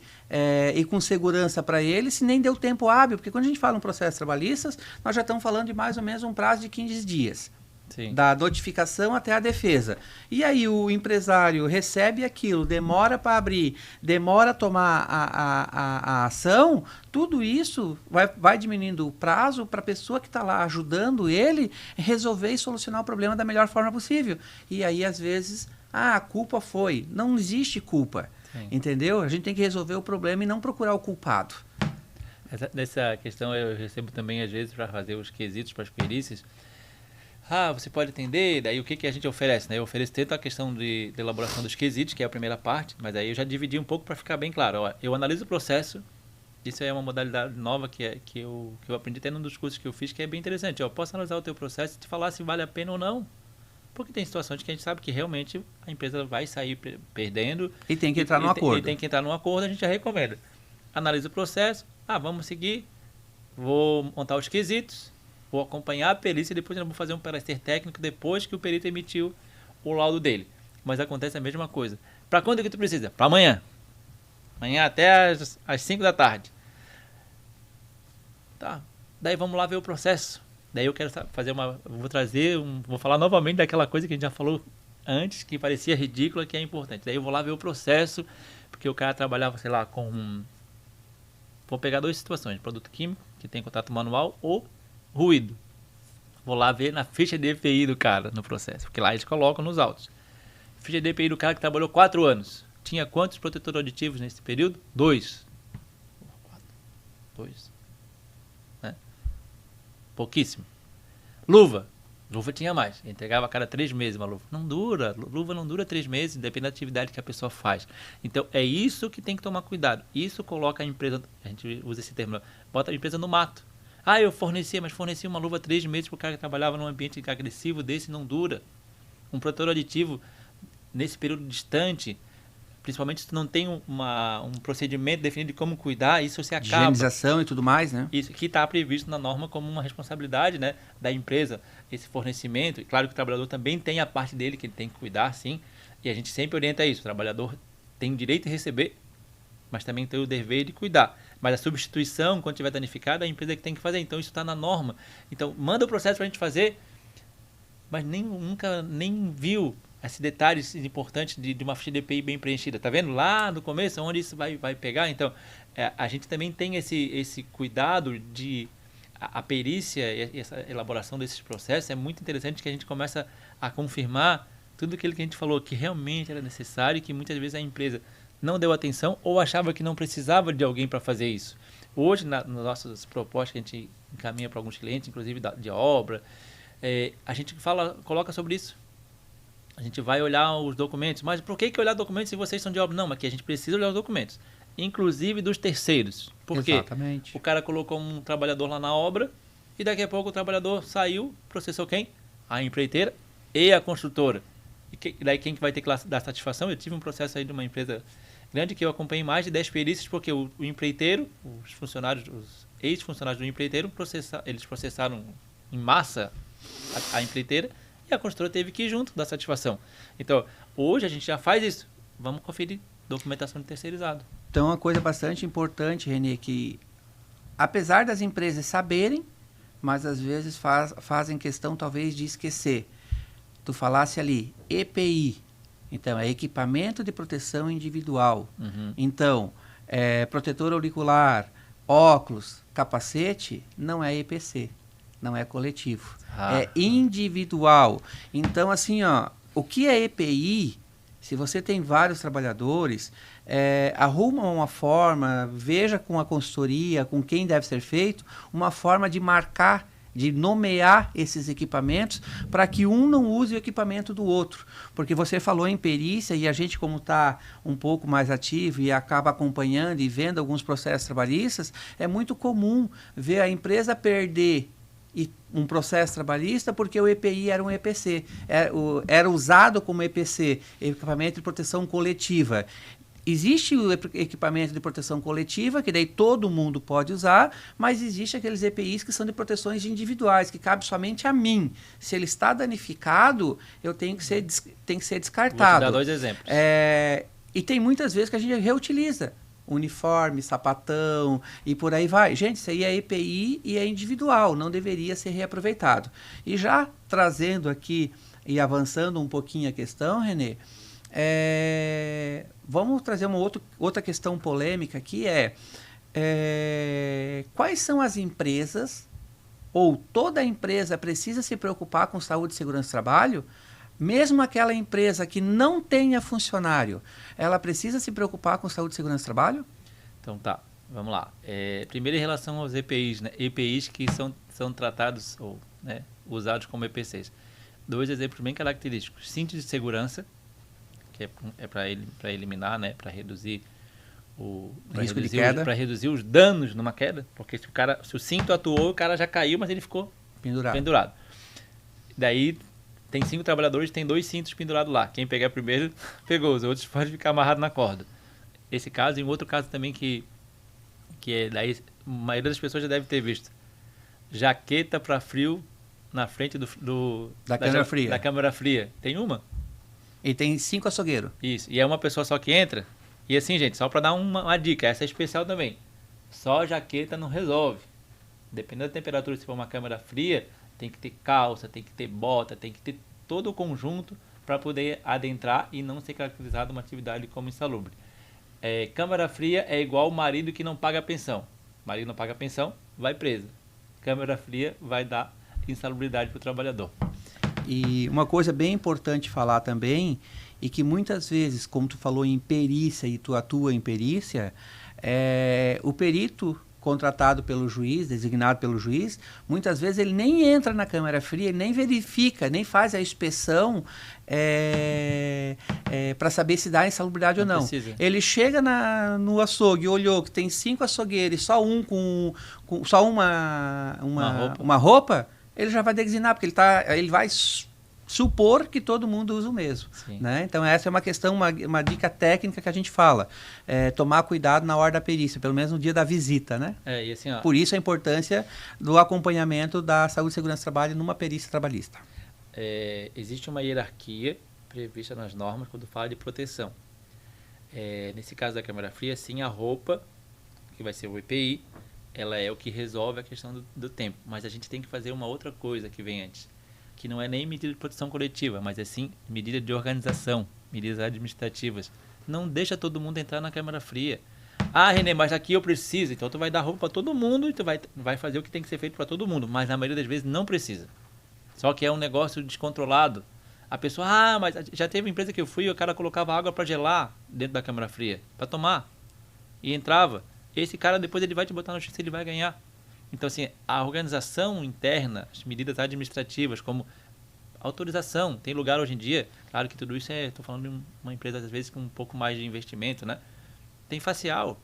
e com segurança para ele, se nem deu tempo hábil? Porque quando a gente fala em processos trabalhistas, nós já estamos falando de mais ou menos um prazo de 15 dias. Sim. Da notificação até a defesa. E aí o empresário recebe aquilo, demora para abrir, demora a tomar a ação, tudo isso vai diminuindo o prazo para a pessoa que está lá ajudando ele resolver e solucionar o problema da melhor forma possível. E aí, às vezes, a culpa foi. Não existe culpa. Sim. Entendeu? A gente tem que resolver o problema e não procurar o culpado. Nessa questão eu recebo também, às vezes, para fazer os quesitos para as perícias. Você pode atender, daí o que a gente oferece, né? Eu ofereço tanto a questão de elaboração dos quesitos, que é a primeira parte, mas aí eu já dividi um pouco para ficar bem claro. Eu analiso o processo, isso é uma modalidade nova que eu aprendi até num dos cursos que eu fiz, que é bem interessante. Eu posso analisar o teu processo e te falar se vale a pena ou não. Porque tem situações que a gente sabe que realmente a empresa vai sair perdendo. E tem que entrar num acordo. E tem que entrar num acordo, a gente já recomenda. Analisa o processo, vamos seguir, vou montar os quesitos, vou acompanhar a perícia e depois eu vou fazer um parecer técnico depois que o perito emitiu o laudo dele. Mas acontece a mesma coisa. Para quando é que tu precisa? Para amanhã. Amanhã até às 5 da tarde. Tá. Daí vamos lá ver o processo. Daí eu quero fazer vou falar novamente daquela coisa que a gente já falou antes, que parecia ridícula, que é importante. Daí eu vou lá ver o processo, porque o cara trabalhava, sei lá, com... Vou pegar duas situações, produto químico, que tem contato manual, ou ruído. Vou lá ver na ficha de EPI do cara no processo, porque lá eles colocam nos autos. Ficha de EPI do cara que trabalhou 4 anos. Tinha quantos protetores auditivos nesse período? 2. 2. Né? Pouquíssimo. Luva. Luva tinha mais. Entregava a cada 3 meses uma luva. Não dura. Luva não dura 3 meses, depende da atividade que a pessoa faz. Então, é isso que tem que tomar cuidado. Isso coloca a empresa, a gente usa esse termo, bota a empresa no mato. Ah, eu forneci uma luva 3 meses para o cara que trabalhava num ambiente agressivo desse, não dura. Um protetor aditivo, nesse período distante, principalmente se tu não tem um procedimento definido de como cuidar, isso você acaba. Higienização e tudo mais, né? Isso que está previsto na norma como uma responsabilidade, né, da empresa, esse fornecimento. E claro que o trabalhador também tem a parte dele que ele tem que cuidar, sim. E a gente sempre orienta isso. O trabalhador tem o direito de receber, mas também tem o dever de cuidar. Mas a substituição, quando estiver danificada, é a empresa que tem que fazer. Então isso está na norma. Então manda o processo para a gente fazer, mas nunca viu esses detalhes importantes de uma ficha de EPI bem preenchida. Tá vendo lá no começo onde isso vai pegar? Então, a gente também tem esse cuidado de... A perícia e essa elaboração desses processos é muito interessante, que a gente começa a confirmar tudo aquilo que a gente falou, que realmente era necessário e que muitas vezes a empresa não deu atenção ou achava que não precisava de alguém para fazer isso. Hoje, nas nossas propostas que a gente encaminha para alguns clientes, inclusive de obra, a gente coloca sobre isso. A gente vai olhar os documentos, mas por que olhar documentos se vocês são de obra? Não, mas que a gente precisa olhar os documentos, inclusive dos terceiros. Por quê? Exatamente. O cara colocou um trabalhador lá na obra e daqui a pouco o trabalhador saiu, processou quem? A empreiteira e a construtora. E daí quem que vai ter que dar satisfação? Eu tive um processo aí de uma empresa grande que eu acompanhei mais de 10 perícias, porque o empreiteiro, os ex-funcionários do empreiteiro, eles processaram em massa a empreiteira, e a construtora teve que ir junto dar satisfação. Então, hoje a gente já faz isso. Vamos conferir documentação de terceirizado. Então, uma coisa bastante importante, Renê, que apesar das empresas saberem, mas às vezes fazem questão talvez de esquecer. Tu falasse ali, EPI. Então, é equipamento de proteção individual. Uhum. Então, protetor auricular, óculos, capacete, não é EPC. Não é coletivo, é individual. Então, assim, ó, o que é EPI, se você tem vários trabalhadores, arruma uma forma, veja com a consultoria, com quem deve ser feito, uma forma de marcar, de nomear esses equipamentos para que um não use o equipamento do outro. Porque você falou em perícia e a gente, como está um pouco mais ativo e acaba acompanhando e vendo alguns processos trabalhistas, é muito comum ver a empresa perder um processo trabalhista porque o EPI era um EPC, era usado como EPC, equipamento de proteção coletiva. Existe o equipamento de proteção coletiva, que daí todo mundo pode usar, mas existe aqueles EPIs que são de proteções individuais, que cabe somente a mim. Se ele está danificado, eu tenho que ser descartado. Vou te dar 2 exemplos. E tem muitas vezes que a gente reutiliza. Uniforme, sapatão e por aí vai. Gente, isso aí é EPI e é individual, não deveria ser reaproveitado. E já trazendo aqui e avançando um pouquinho a questão, Renê, vamos trazer uma outra questão polêmica, que quais são as empresas, ou toda empresa precisa se preocupar com saúde e segurança do trabalho? Mesmo aquela empresa que não tenha funcionário, ela precisa se preocupar com saúde e segurança do trabalho? Então tá, vamos lá. Primeiro em relação aos EPIs, né? EPIs que são tratados ou, né, usados como EPCs. 2 exemplos bem característicos. Cinto de segurança, que é para eliminar, né, para reduzir o risco de queda, para reduzir os danos numa queda, porque se o cinto atuou, o cara já caiu, mas ele ficou pendurado. Daí tem 5 trabalhadores, tem 2 cintos pendurados lá. Quem pegar primeiro, pegou. Os outros podem ficar amarrados na corda. Esse caso, e um outro caso também que daí a maioria das pessoas já deve ter visto. Jaqueta para frio na frente da câmara fria. Da câmara fria. Tem uma? E tem 5 açougueiros. Isso. E é uma pessoa só que entra. E assim, gente, só para dar uma dica, essa é especial também. Só jaqueta não resolve. Dependendo da temperatura, se for uma câmara fria, tem que ter calça, tem que ter bota, tem que ter todo o conjunto para poder adentrar e não ser caracterizado uma atividade como insalubre. Câmara fria é igual o marido que não paga pensão. O marido não paga pensão, vai preso. Câmara fria vai dar insalubridade para o trabalhador. E uma coisa bem importante falar também, e que muitas vezes, como tu falou em perícia e tu atua em perícia, o perito contratado pelo juiz, designado pelo juiz, muitas vezes ele nem entra na câmara fria, nem verifica, nem faz a inspeção para saber se dá insalubridade ou não. Precisa. Ele chega no açougue, olhou que tem 5 açougueiros, só um com só uma roupa, ele já vai designar, porque ele vai supor que todo mundo usa o mesmo. Né? Então, essa é uma questão, uma dica técnica que a gente fala. Tomar cuidado na hora da perícia, pelo menos no dia da visita. Né? E assim, Por isso a importância do acompanhamento da saúde e segurança do trabalho numa perícia trabalhista. Existe uma hierarquia prevista nas normas quando fala de proteção. Nesse caso da câmara fria, sim, a roupa, que vai ser o EPI, ela é o que resolve a questão do tempo. Mas a gente tem que fazer uma outra coisa que vem antes, que não é nem medida de proteção coletiva, mas é sim medida de organização, medidas administrativas. Não deixa todo mundo entrar na câmara fria. René, mas aqui eu preciso, então tu vai dar roupa para todo mundo e tu vai fazer o que tem que ser feito para todo mundo, mas na maioria das vezes não precisa. Só que é um negócio descontrolado. A pessoa, mas já teve empresa que eu fui e o cara colocava água para gelar dentro da câmara fria, para tomar, e entrava. Esse cara depois ele vai te botar no justiça, ele vai ganhar. Então, assim, a organização interna, as medidas administrativas, como autorização, tem lugar hoje em dia, claro que tudo isso estou falando de uma empresa, às vezes, com um pouco mais de investimento, né? Tem facial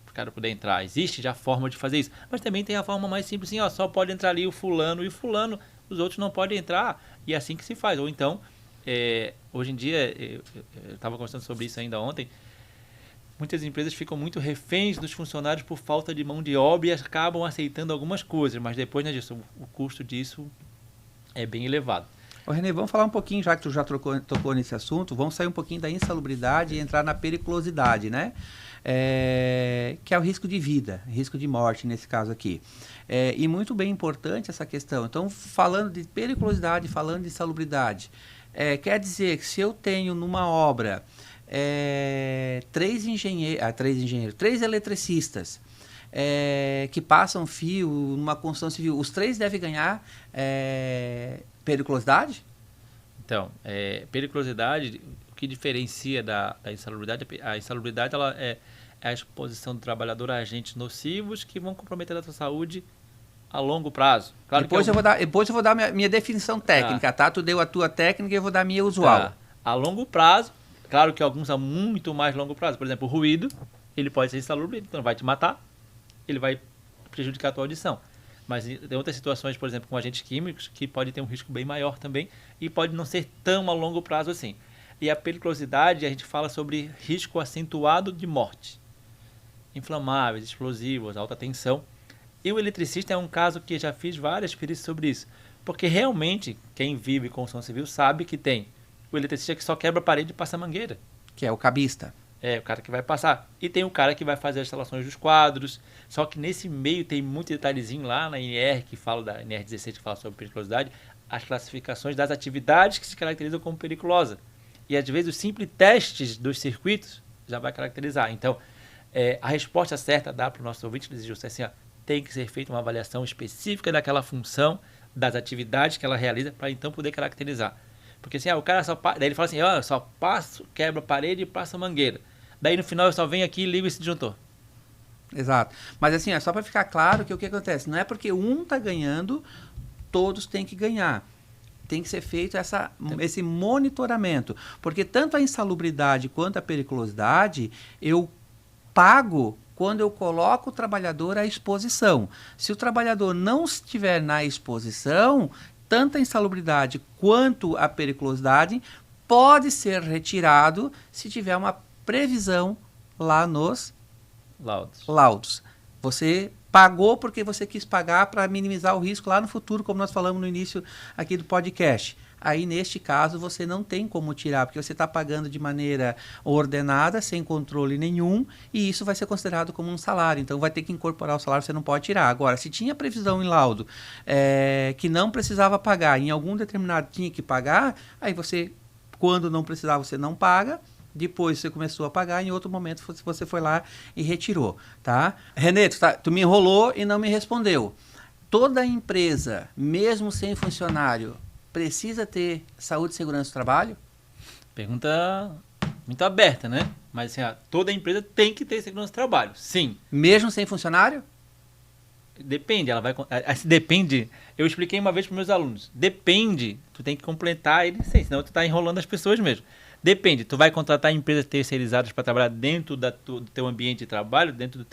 para o cara poder entrar, existe já forma de fazer isso, mas também tem a forma mais simples, assim, só pode entrar ali o fulano e o fulano, os outros não podem entrar, e é assim que se faz. Ou então, hoje em dia, eu estava conversando sobre isso ainda ontem, muitas empresas ficam muito reféns dos funcionários por falta de mão de obra e acabam aceitando algumas coisas, mas depois, né, disso, o custo disso é bem elevado. René, vamos falar um pouquinho, já que tu já tocou nesse assunto, vamos sair um pouquinho da insalubridade e entrar na periculosidade, né? Que é o risco de vida, risco de morte nesse caso aqui. E muito bem importante essa questão. Então, falando de periculosidade, falando de insalubridade, quer dizer que se eu tenho numa obra três eletricistas que passam fio numa construção civil, os 3 devem ganhar periculosidade? Então, periculosidade, o que diferencia da insalubridade, a insalubridade ela é a exposição do trabalhador a agentes nocivos que vão comprometer a sua saúde a longo prazo. Claro depois eu vou dar minha definição técnica, tá? Tu deu a tua técnica e eu vou dar a minha usual. A longo prazo, claro que alguns a muito mais longo prazo. Por exemplo, o ruído, ele pode ser insalubre, então vai te matar, ele vai prejudicar a tua audição. Mas tem outras situações, por exemplo, com agentes químicos, que pode ter um risco bem maior também e pode não ser tão a longo prazo assim. E a periculosidade, a gente fala sobre risco acentuado de morte. Inflamáveis, explosivos, alta tensão. E o eletricista é um caso que já fiz várias perícias sobre isso. Porque realmente, quem vive construção civil sabe que tem o eletricista que só quebra a parede e passa mangueira. Que é o cabista. O cara que vai passar. E tem o cara que vai fazer as instalações dos quadros. Só que nesse meio tem muito detalhezinho lá na NR, que fala da NR 16, que fala sobre periculosidade, as classificações das atividades que se caracterizam como periculosa. E às vezes os simples testes dos circuitos já vai caracterizar. Então, a resposta certa a dar para o nosso ouvinte, é assim, tem que ser feita uma avaliação específica daquela função, das atividades que ela realiza, para então poder caracterizar. Porque assim, o cara daí ele fala assim, eu só passo, quebra a parede e passa a mangueira. Daí no final eu só venho aqui e ligo esse disjuntor. Exato. Mas assim, só para ficar claro que o que acontece, não é porque um está ganhando, todos têm que ganhar. Tem que ser feito esse monitoramento. Porque tanto a insalubridade quanto a periculosidade, eu pago quando eu coloco o trabalhador à exposição. Se o trabalhador não estiver na exposição, tanto a insalubridade quanto a periculosidade pode ser retirado se tiver uma previsão lá nos laudos. Você pagou porque você quis pagar para minimizar o risco lá no futuro, como nós falamos no início aqui do podcast. Aí, neste caso, você não tem como tirar, porque você está pagando de maneira ordenada, sem controle nenhum, e isso vai ser considerado como um salário. Então, vai ter que incorporar o salário, você não pode tirar. Agora, se tinha previsão em laudo que não precisava pagar, em algum determinado tinha que pagar, aí você quando não precisava você não paga, depois você começou a pagar, em outro momento você foi lá e retirou, tá? Renê, tu me enrolou e não me respondeu. Toda empresa, mesmo sem funcionário, precisa ter saúde e segurança do trabalho? Pergunta muito aberta, né? Mas assim, toda empresa tem que ter segurança do trabalho, sim. Mesmo sem funcionário? Depende, depende. Eu expliquei uma vez para meus alunos. Depende, tu tem que completar ele, senão tu está enrolando as pessoas mesmo. Depende, tu vai contratar empresas terceirizadas para trabalhar dentro do teu ambiente de trabalho, dentro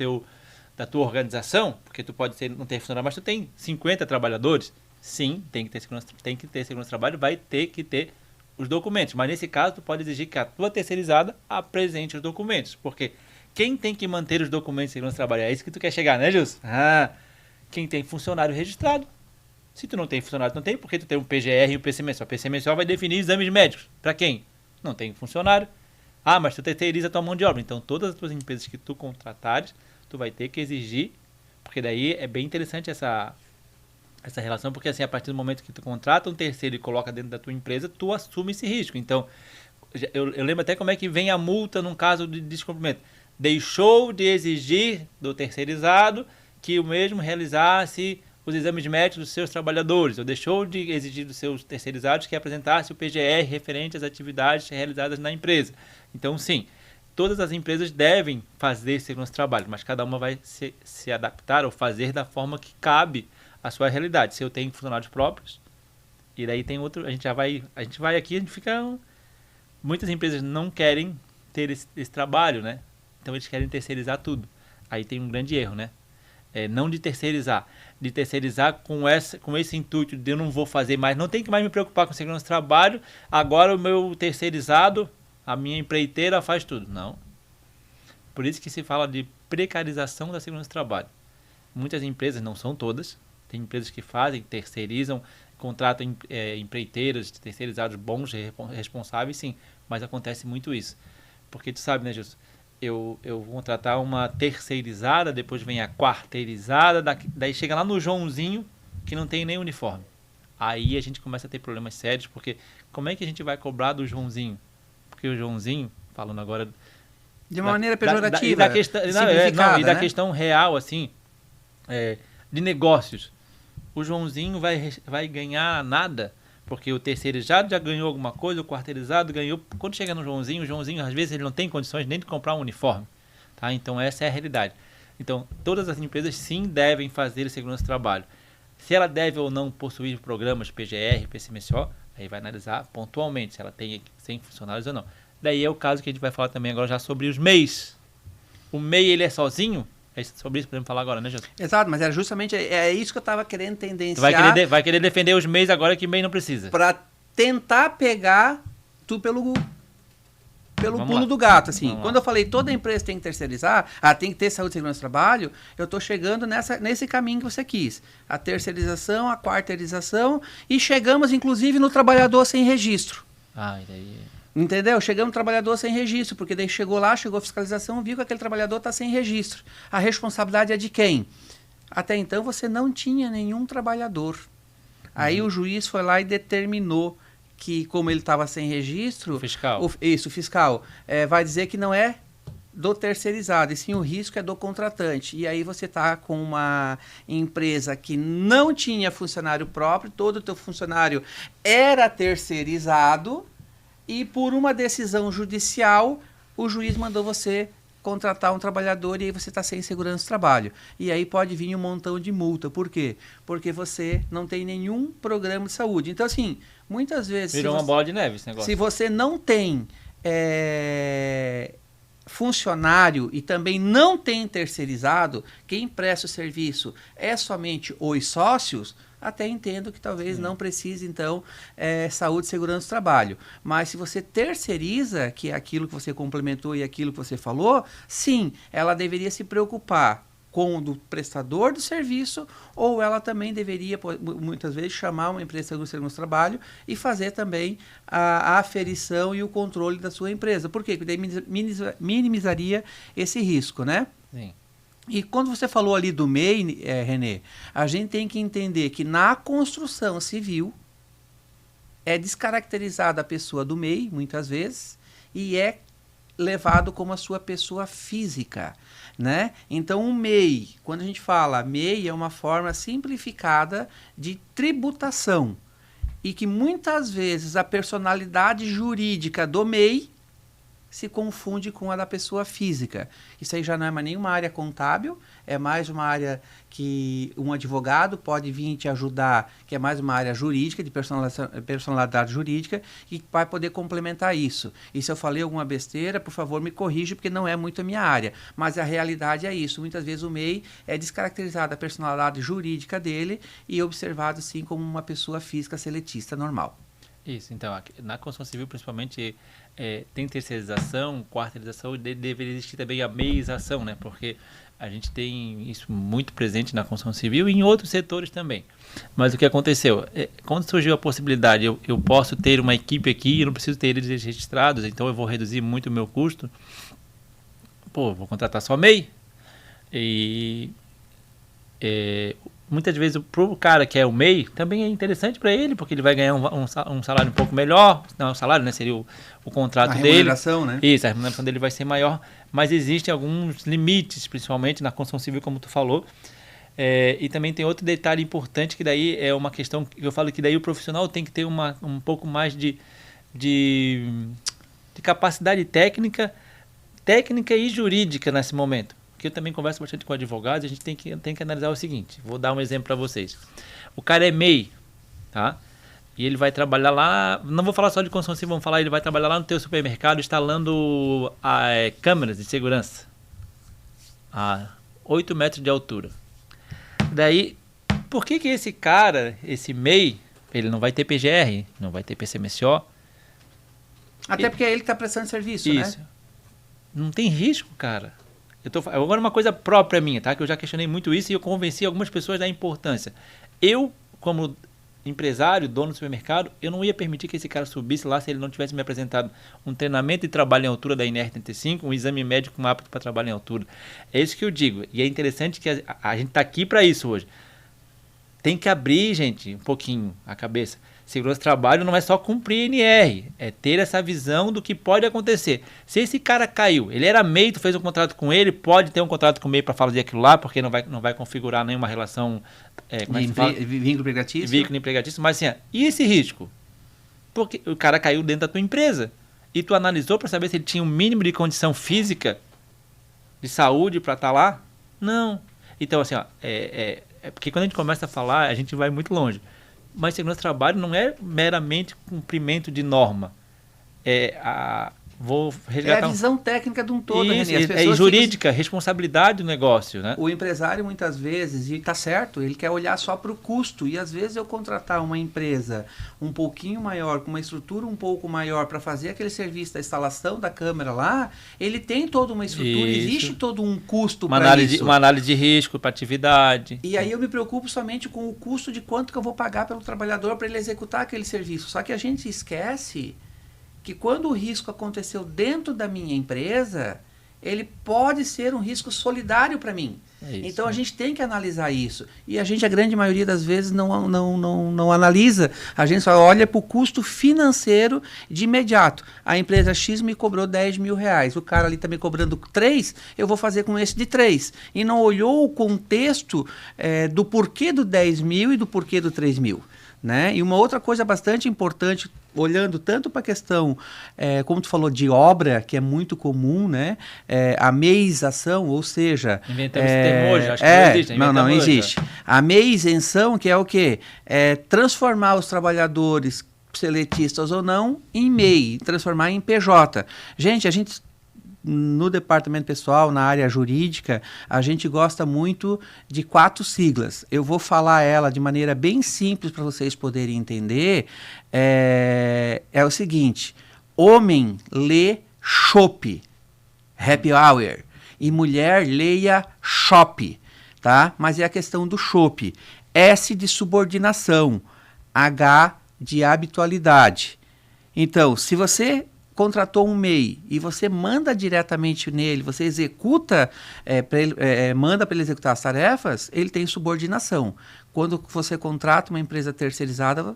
da tua organização, porque tu pode não ter funcionário, mas tu tem 50 trabalhadores. Sim, tem que ter segurança do trabalho, vai ter que ter os documentos. Mas nesse caso, tu pode exigir que a tua terceirizada apresente os documentos. Porque quem tem que manter os documentos de segurança do trabalho? É isso que tu quer chegar, né, Gilson? Quem tem funcionário registrado. Se tu não tem funcionário, não tem, porque tu tem um PGR e um PCMSO. O PCMSO vai definir exames médicos. Para quem? Não tem funcionário. Mas tu terceiriza a tua mão de obra. Então, todas as tuas empresas que tu contratares, tu vai ter que exigir, porque daí é bem interessante essa relação, porque assim, a partir do momento que tu contrata um terceiro e coloca dentro da tua empresa, tu assume esse risco. Então, eu lembro até como é que vem a multa num caso de descumprimento. Deixou de exigir do terceirizado que o mesmo realizasse os exames médicos dos seus trabalhadores, ou deixou de exigir dos seus terceirizados que apresentasse o PGR referente às atividades realizadas na empresa. Então, sim, todas as empresas devem fazer segurança do trabalho, mas cada uma vai se adaptar ou fazer da forma que cabe à sua realidade. Se eu tenho funcionários próprios, e daí tem outro, a gente vai aqui, a gente fica... Muitas empresas não querem ter esse trabalho, né? Então eles querem terceirizar tudo. Aí tem um grande erro, né? Não de terceirizar com esse intuito de eu não vou fazer mais, não tem que mais me preocupar com segurança do trabalho, agora o meu terceirizado, a minha empreiteira faz tudo. Não. Por isso que se fala de precarização da segurança do trabalho. Muitas empresas, não são todas, tem empresas que terceirizam, contratam empreiteiros, terceirizados bons, responsáveis, sim, mas acontece muito isso. Porque tu sabe, né, Gilson? Eu vou contratar uma terceirizada, depois vem a quarteirizada, daí chega lá no Joãozinho, que não tem nem uniforme. Aí a gente começa a ter problemas sérios, porque como é que a gente vai cobrar do Joãozinho? Porque o Joãozinho, falando agora... De uma maneira pejorativa, e da questão real, assim, de negócios. O Joãozinho vai ganhar nada, porque o terceirizado já ganhou alguma coisa, o quarteirizado ganhou. Quando chega no Joãozinho, às vezes ele não tem condições nem de comprar um uniforme. Tá? Então essa é a realidade. Então todas as empresas sim devem fazer segurança do trabalho. Se ela deve ou não possuir programas PGR, PCMSO, aí vai analisar pontualmente se ela tem 100 funcionários ou não. Daí é o caso que a gente vai falar também agora já sobre os MEIs. O MEI ele é sozinho? É sobre isso que podemos falar agora, né, Gilson? Exato, mas era justamente isso que eu estava querendo tendenciar. Tu vai querer defender os MEIs agora que MEI não precisa. Para tentar pegar tu pelo pulo do gato, assim. Quando eu falei toda empresa tem que terceirizar, tem que ter saúde e segurança do trabalho, eu estou chegando nesse caminho que você quis. A terceirização, a quarteirização e chegamos, inclusive, no trabalhador sem registro. E daí... Entendeu? Chegamos no trabalhador sem registro, porque daí chegou a fiscalização, viu que aquele trabalhador está sem registro. A responsabilidade é de quem? Até então você não tinha nenhum trabalhador. Aí o juiz foi lá e determinou que, como ele estava sem registro... Fiscal. O fiscal vai dizer que não é do terceirizado, e sim o risco é do contratante. E aí você está com uma empresa que não tinha funcionário próprio, todo o teu funcionário era terceirizado, e por uma decisão judicial, o juiz mandou você contratar um trabalhador e aí você está sem segurança do trabalho. E aí pode vir um montão de multa. Por quê? Porque você não tem nenhum programa de saúde. Então, assim, muitas vezes... Virou uma bola de neve esse negócio. Se você não tem funcionário e também não tem terceirizado, quem presta o serviço é somente os sócios... Até entendo que talvez não precise, então, saúde e segurança do trabalho. Mas se você terceiriza, que é aquilo que você complementou e aquilo que você falou, sim, ela deveria se preocupar com o do prestador do serviço, ou ela também deveria, muitas vezes, chamar uma empresa de segurança do trabalho e fazer também a aferição e o controle da sua empresa. Por quê? Porque daí minimizaria esse risco, né? Sim. E quando você falou ali do MEI, Renê, a gente tem que entender que na construção civil, é descaracterizada a pessoa do MEI, muitas vezes, e é levado como a sua pessoa física, né? Então, o MEI, quando a gente fala MEI, é uma forma simplificada de tributação e que muitas vezes a personalidade jurídica do MEI se confunde com a da pessoa física. Isso aí já não é mais nenhuma área contábil, é mais uma área que um advogado pode vir te ajudar, que é mais uma área jurídica, de personalidade jurídica, e vai poder complementar isso. E se eu falei alguma besteira, por favor, me corrija, porque não é muito a minha área. Mas a realidade é isso. Muitas vezes o MEI é descaracterizado a personalidade jurídica dele e observado, sim, como uma pessoa física seletista normal. Isso, então, na construção civil, principalmente, tem terceirização, quarteirização, deveria existir também a meização, né? Porque a gente tem isso muito presente na construção civil e em outros setores também. Mas o que aconteceu? Quando surgiu a possibilidade, eu posso ter uma equipe aqui, eu não preciso ter eles registrados, então eu vou reduzir muito o meu custo. Pô, vou contratar só MEI. E muitas vezes para o cara que é o MEI, também é interessante para ele, porque ele vai ganhar um salário um pouco melhor. Não, o salário, né, seria o contrato dele. A remuneração, né? Isso, a remuneração dele vai ser maior. Mas existem alguns limites, principalmente na construção civil, como tu falou. E também tem outro detalhe importante, que daí é uma questão que eu falo que daí o profissional tem que ter um pouco mais de capacidade técnica e jurídica nesse momento. Porque eu também converso bastante com advogados, a gente tem que analisar o seguinte, vou dar um exemplo para vocês. O cara é MEI, tá? E ele vai trabalhar lá, não vou falar só de construção civil, vamos falar, ele vai trabalhar lá no teu supermercado instalando câmeras de segurança a 8 metros de altura. Daí, por que esse cara, esse MEI, ele não vai ter PGR, não vai ter PCMSO? Até porque é ele que está prestando serviço, isso, né? Não tem risco, cara. Agora uma coisa própria minha, tá? Que eu já questionei muito isso e eu convenci algumas pessoas da importância. Eu, como empresário, dono do supermercado, eu não ia permitir que esse cara subisse lá se ele não tivesse me apresentado um treinamento de trabalho em altura da INR35, um exame médico apto para trabalho em altura. É isso que eu digo. E é interessante que a gente está aqui para isso hoje. Tem que abrir, gente, um pouquinho a cabeça. Segurança do trabalho não é só cumprir NR, é ter essa visão do que pode acontecer. Se esse cara caiu, ele era MEI, tu fez um contrato com ele, pode ter um contrato com o MEI para fazer aquilo lá, porque não vai configurar nenhuma relação... vínculo empregatício. Vínculo empregatício, mas assim, e esse risco? Porque o cara caiu dentro da tua empresa e tu analisou para saber se ele tinha um mínimo de condição física, de saúde para estar lá? Não. Então, assim, porque quando a gente começa a falar, a gente vai muito longe. Mas segurança do trabalho não é meramente cumprimento de norma. Vou resgatar a visão técnica de um todo, isso, René. Jurídica, responsabilidade do negócio, né? O empresário, muitas vezes, e está certo, ele quer olhar só para o custo. E às vezes eu contratar uma empresa um pouquinho maior, com uma estrutura um pouco maior, para fazer aquele serviço da instalação da câmera lá, ele tem toda uma estrutura, existe todo um custo para isso. Uma análise de risco para atividade. E aí eu me preocupo somente com o custo de quanto que eu vou pagar pelo trabalhador para ele executar aquele serviço. Só que a gente esquece que quando o risco aconteceu dentro da minha empresa, ele pode ser um risco solidário para mim. Então a gente tem que analisar isso. E a grande maioria das vezes, não analisa. A gente só olha para o custo financeiro de imediato. A empresa X me cobrou 10 mil reais. O cara ali está me cobrando 3, eu vou fazer com esse de 3. E não olhou o contexto do porquê do 10 mil e do porquê do 3 mil. Né? E uma outra coisa bastante importante, olhando tanto para a questão, como tu falou, de obra, que é muito comum, né? A meização, ou seja... Inventamos esse termo hoje, acho que não existe. Não existe. A meização, que é o quê? Transformar os trabalhadores, seletistas ou não, em MEI, transformar em PJ. Gente, no departamento pessoal, na área jurídica, a gente gosta muito de 4 siglas. Eu vou falar ela de maneira bem simples para vocês poderem entender. É o seguinte: homem lê chopp, happy hour, e mulher leia shop, tá? Mas é a questão do chopp. S de subordinação, H de habitualidade. Então, se você contratou um MEI e você manda diretamente nele, você executa, manda para ele executar as tarefas, ele tem subordinação. Quando você contrata uma empresa terceirizada,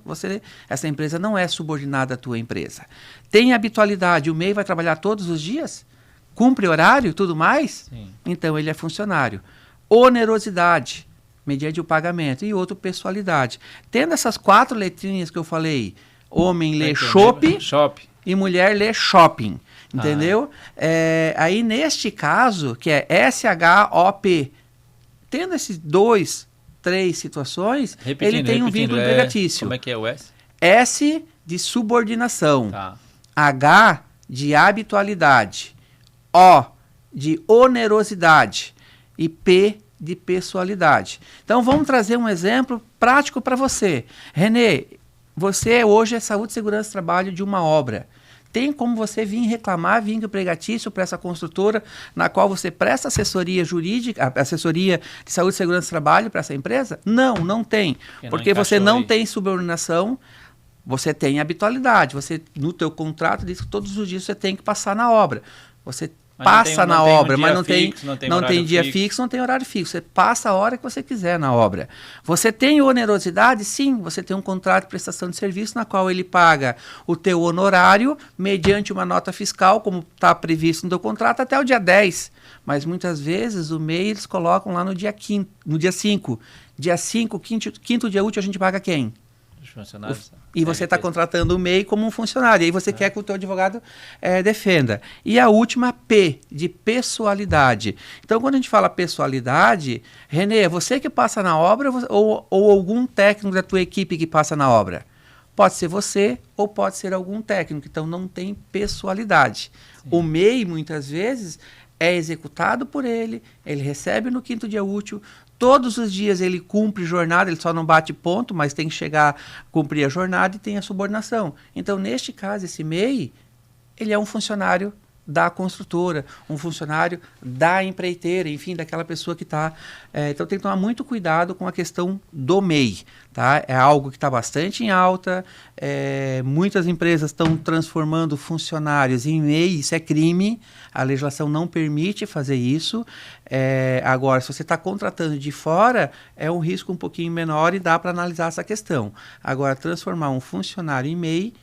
essa empresa não é subordinada à tua empresa. Tem habitualidade, o MEI vai trabalhar todos os dias? Cumpre horário e tudo mais? Sim. Então ele é funcionário. Onerosidade, mediante o pagamento. E outro, pessoalidade. Tendo essas 4 letrinhas que eu falei, homem lê chopp e mulher lê shopping. Entendeu? Aí neste caso, que é SHOP, tendo esses 2, 3 situações, ele tem um vínculo empregatício. Como é que é o S? S de subordinação. Tá. H de habitualidade. O de onerosidade. E P de pessoalidade. Então vamos trazer um exemplo prático para você. Renê, você hoje é saúde, segurança e trabalho de uma obra. Tem como você vir reclamar vínculo empregatício para essa construtora na qual você presta assessoria jurídica, assessoria de saúde, segurança e trabalho para essa empresa? Não, não tem. Porque você não tem subordinação, você tem habitualidade. Você, no teu contrato, diz que todos os dias você tem que passar na obra. Você passa na obra, mas não tem dia fixo, não tem horário fixo. Você passa a hora que você quiser na obra. Você tem onerosidade? Sim, você tem um contrato de prestação de serviço na qual ele paga o teu honorário mediante uma nota fiscal, como está previsto no teu contrato, até o dia 10. Mas muitas vezes o MEI eles colocam lá no dia 5. Dia 5, quinto dia útil, a gente paga quem? Os funcionários. E você está contratando o MEI como um funcionário. E aí você quer que o teu advogado defenda. E a última, P, de pessoalidade. Então, quando a gente fala pessoalidade, Renê, é você que passa na obra ou algum técnico da tua equipe que passa na obra? Pode ser você ou pode ser algum técnico. Então, não tem pessoalidade. Sim. O MEI, muitas vezes, é executado por ele recebe no quinto dia útil. Todos os dias ele cumpre jornada, ele só não bate ponto, mas tem que chegar a cumprir a jornada e tem a subordinação. Então, neste caso, esse MEI, ele é um funcionário da construtora, um funcionário da empreiteira, enfim, daquela pessoa que está... então, tem que tomar muito cuidado com a questão do MEI. Tá? É algo que está bastante em alta, muitas empresas estão transformando funcionários em MEI, isso é crime, a legislação não permite fazer isso. Agora, se você está contratando de fora, é um risco um pouquinho menor e dá para analisar essa questão. Agora, transformar um funcionário em MEI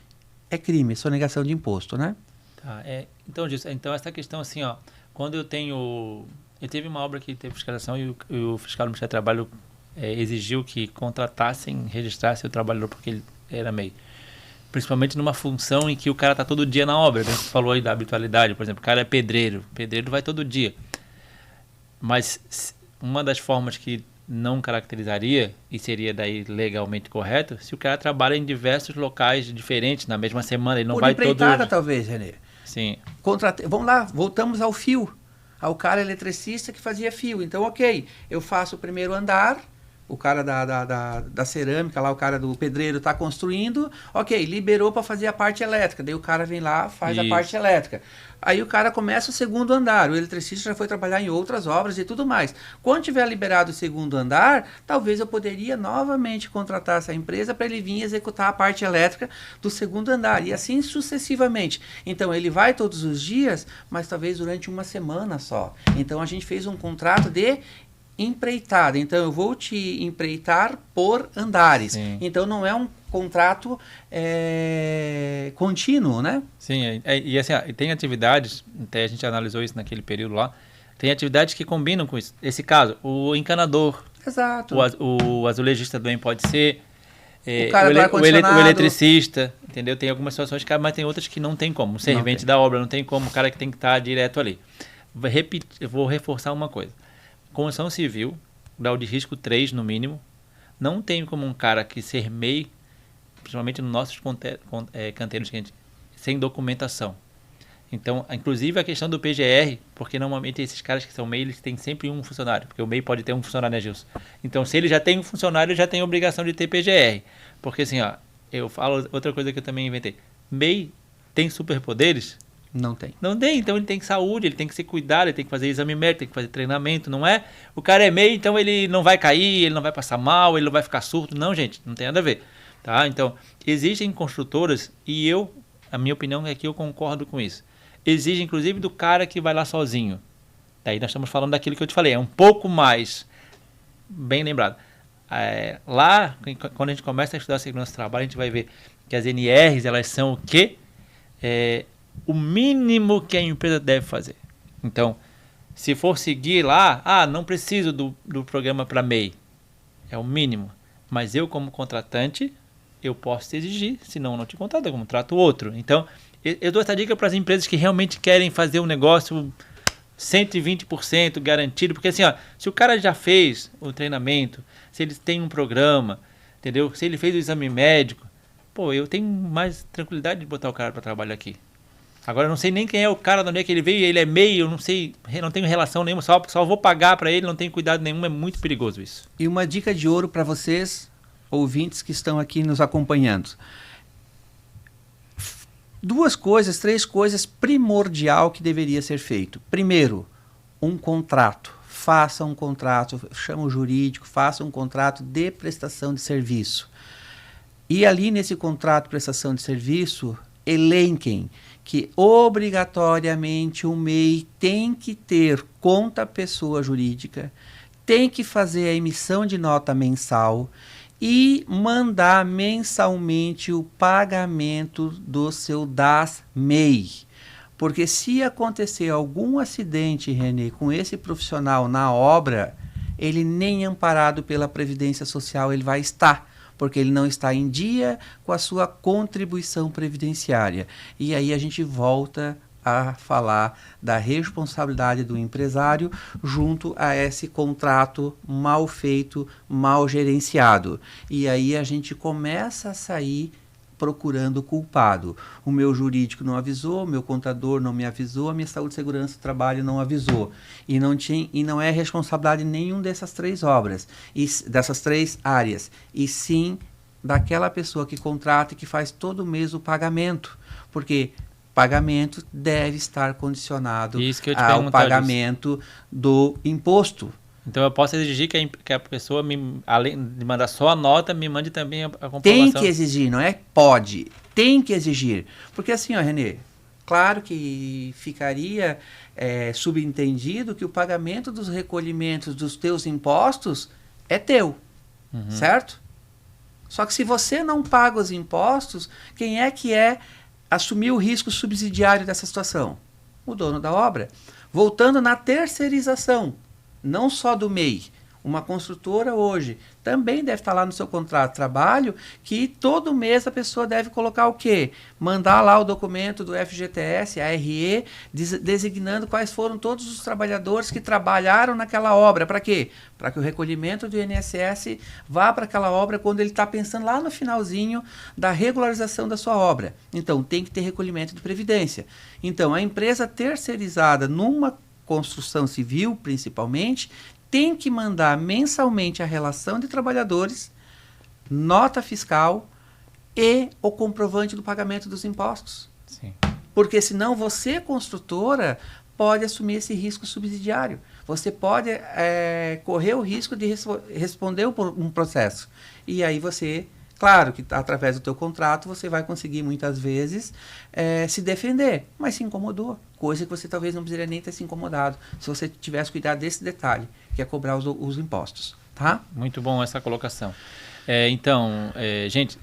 é crime, é sonegação de imposto, né? Tá, então essa questão assim, ó, quando eu teve uma obra que teve fiscalização e o fiscal do Ministério do Trabalho exigiu que contratassem, registrassem o trabalhador porque ele era MEI. Principalmente numa função em que o cara está todo dia na obra. Você falou aí da habitualidade, por exemplo, o cara é pedreiro vai todo dia. Mas uma das formas que não caracterizaria e seria daí legalmente correto, se o cara trabalha em diversos locais diferentes na mesma semana, ele não vai todo... empreitada, talvez, Renê. Sim. Vamos lá, voltamos ao fio. Ao cara eletricista que fazia fio. Então, ok, eu faço o primeiro andar, o cara da cerâmica, lá o cara do pedreiro está construindo, ok, liberou para fazer a parte elétrica, daí o cara vem lá, faz a parte elétrica. Aí o cara começa o segundo andar, o eletricista já foi trabalhar em outras obras e tudo mais. Quando tiver liberado o segundo andar, talvez eu poderia novamente contratar essa empresa para ele vir executar a parte elétrica do segundo andar, e assim sucessivamente. Então ele vai todos os dias, mas talvez durante uma semana só. Então a gente fez um contrato de empreitada. Então eu vou te empreitar por andares. Sim. Então não é um contrato contínuo, né? Sim, e assim, tem atividades, até a gente analisou isso naquele período lá, tem atividades que combinam com isso. Esse caso, o encanador. Exato. O azulejista também pode ser. O eletricista, entendeu? Tem algumas situações que mas tem outras que não tem como. O servente da obra não tem como, o cara que tem que estar direto ali. Vou reforçar uma coisa. Construção civil, grau de risco 3 no mínimo, não tem como um cara que ser MEI, principalmente nos nossos canteiros, sem documentação. Então, inclusive a questão do PGR, porque normalmente esses caras que são MEI, eles têm sempre um funcionário, porque o MEI pode ter um funcionário, né, Gilson? Então, se ele já tem um funcionário, ele já tem a obrigação de ter PGR. Porque assim, ó, eu falo outra coisa que eu também inventei. MEI tem superpoderes? Não tem. Não tem, então ele tem que saúde, ele tem que se cuidar, ele tem que fazer exame médico, tem que fazer treinamento, não é? O cara é MEI, então ele não vai cair, ele não vai passar mal, ele não vai ficar surdo. Não, gente, não tem nada a ver. Tá? Então, existem construtoras e a minha opinião é que eu concordo com isso. Exige, inclusive, do cara que vai lá sozinho. Daí nós estamos falando daquilo que eu te falei, é um pouco mais, bem lembrado. lá, quando a gente começa a estudar segurança do trabalho, a gente vai ver que as NRs, elas são o quê? O mínimo que a empresa deve fazer. Então, se for seguir lá, não preciso do programa para MEI. É o mínimo. Mas eu, como contratante, eu posso te exigir, senão eu não te contrato, eu contrato outro. Então, eu dou essa dica para as empresas que realmente querem fazer um negócio 120% garantido, porque assim, se o cara já fez o treinamento, se ele tem um programa, entendeu? Se ele fez o exame médico, eu tenho mais tranquilidade de botar o cara para trabalhar aqui. Agora eu não sei nem quem é o cara, de onde é que ele veio, ele é MEI, eu não sei, não tenho relação nenhuma, só vou pagar para ele, não tenho cuidado nenhum, é muito perigoso isso. E uma dica de ouro para vocês, ouvintes que estão aqui nos acompanhando. 3 coisas primordial que deveria ser feito. Primeiro, um contrato. Faça um contrato, chama o jurídico, faça um contrato de prestação de serviço. E ali nesse contrato de prestação de serviço, elenquem que obrigatoriamente o MEI tem que ter conta pessoa jurídica, tem que fazer a emissão de nota mensal e mandar mensalmente o pagamento do seu DAS-MEI. Porque se acontecer algum acidente, Renê, com esse profissional na obra, ele nem amparado pela Previdência Social ele vai estar, porque ele não está em dia com a sua contribuição previdenciária. E aí a gente volta a falar da responsabilidade do empresário junto a esse contrato mal feito, mal gerenciado. E aí a gente começa a sair procurando culpado. O meu jurídico não avisou, o meu contador não me avisou, a minha saúde e segurança do trabalho não avisou. E não é responsabilidade nenhum dessas 3 obras, dessas 3 áreas, e sim daquela pessoa que contrata e que faz todo mês o pagamento. Porque pagamento deve estar condicionado ao pagamento do imposto. Então eu posso exigir que a pessoa, além de mandar só a nota, me mande também a comprovação. Tem que exigir, não é pode. Tem que exigir. Porque assim, Renê, claro que ficaria subentendido que o pagamento dos recolhimentos dos teus impostos é teu, certo? Só que se você não paga os impostos, quem é que assumir o risco subsidiário dessa situação? O dono da obra. Voltando na terceirização, não só do MEI, uma construtora hoje também deve estar lá no seu contrato de trabalho que todo mês a pessoa deve colocar o quê? Mandar lá o documento do FGTS, a RE, designando quais foram todos os trabalhadores que trabalharam naquela obra. Para quê? Para que o recolhimento do INSS vá para aquela obra quando ele está pensando lá no finalzinho da regularização da sua obra. Então, tem que ter recolhimento de previdência. Então, a empresa terceirizada numa construção civil, principalmente, tem que mandar mensalmente a relação de trabalhadores, nota fiscal e o comprovante do pagamento dos impostos. Sim. Porque senão você, construtora, pode assumir esse risco subsidiário. Você pode correr o risco de responder por um processo. E aí você, claro que através do teu contrato, você vai conseguir muitas vezes se defender, mas se incomodou. Coisa que você talvez não precisaria nem ter se incomodado, se você tivesse cuidado desse detalhe, que é cobrar os impostos. Tá? Muito bom essa colocação. Então, gente,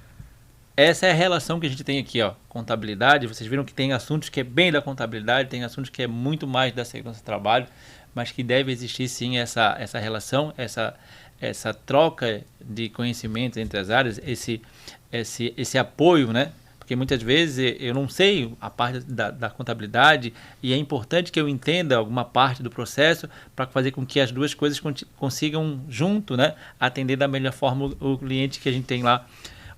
essa é a relação que a gente tem aqui, contabilidade. Vocês viram que tem assuntos que é bem da contabilidade, tem assuntos que é muito mais da segurança do trabalho, mas que deve existir sim essa relação, essa troca de conhecimentos entre as áreas, esse apoio, né? Porque muitas vezes eu não sei a parte da contabilidade e é importante que eu entenda alguma parte do processo para fazer com que as duas coisas consigam junto, né, atender da melhor forma o cliente que a gente tem lá,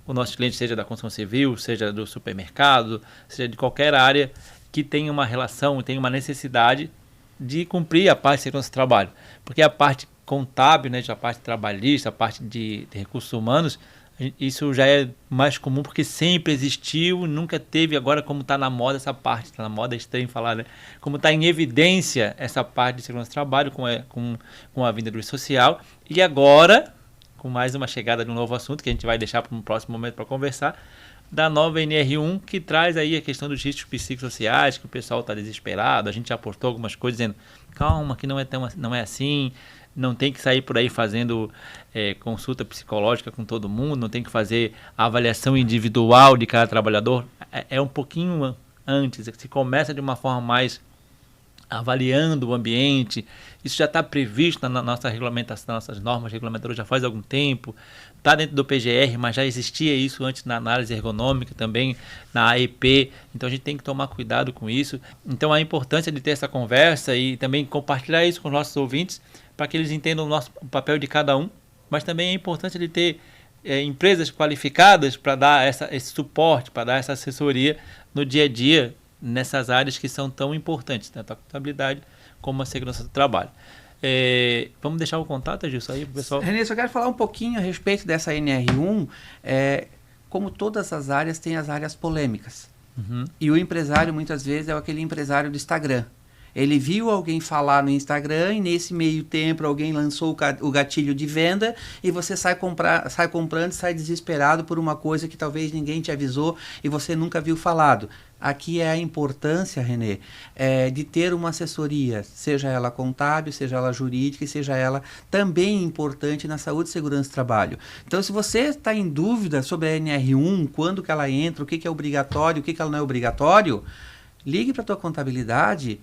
o nosso cliente, seja da construção civil, seja do supermercado, seja de qualquer área que tenha uma relação, tenha uma necessidade de cumprir a parte de segurança do trabalho. Porque a parte contábil, né, a parte trabalhista, a parte de recursos humanos, isso já é mais comum porque sempre existiu, nunca teve. Agora, como está na moda essa parte, está na moda, é estranho falar, né? Como está em evidência essa parte de segurança do trabalho com a vinda do social. E agora, com mais uma chegada de um novo assunto, que a gente vai deixar para um próximo momento para conversar, da nova NR1, que traz aí a questão dos riscos psicossociais, que o pessoal está desesperado. A gente já aportou algumas coisas dizendo, calma, que não é assim. não tem que sair por aí fazendo consulta psicológica com todo mundo, não tem que fazer a avaliação individual de cada trabalhador. É um pouquinho antes, se começa de uma forma mais avaliando o ambiente. Isso já está previsto na nossa regulamentação, nossas normas regulamentadoras já faz algum tempo, está dentro do PGR, mas já existia isso antes na análise ergonômica, também na AEP, então a gente tem que tomar cuidado com isso. Então a importância de ter essa conversa e também compartilhar isso com os nossos ouvintes, para que eles entendam o papel de cada um, mas também a importância de ter empresas qualificadas para dar esse suporte, para dar essa assessoria no dia a dia, nessas áreas que são tão importantes, tanto a contabilidade como a segurança do trabalho. Vamos deixar o contato, Gilson, aí para o pessoal. Renê, eu quero falar um pouquinho a respeito dessa NR1. Como todas as áreas, tem as áreas polêmicas. Uhum. E o empresário, muitas vezes, é aquele empresário do Instagram. Ele viu alguém falar no Instagram e nesse meio tempo alguém lançou o gatilho de venda e você sai comprando e sai desesperado por uma coisa que talvez ninguém te avisou e você nunca viu falado. Aqui é a importância, Renê, de ter uma assessoria, seja ela contábil, seja ela jurídica e seja ela também importante na saúde e segurança do trabalho. Então, se você está em dúvida sobre a NR1, quando que ela entra, o que é obrigatório, o que ela não é obrigatório, ligue para a tua contabilidade,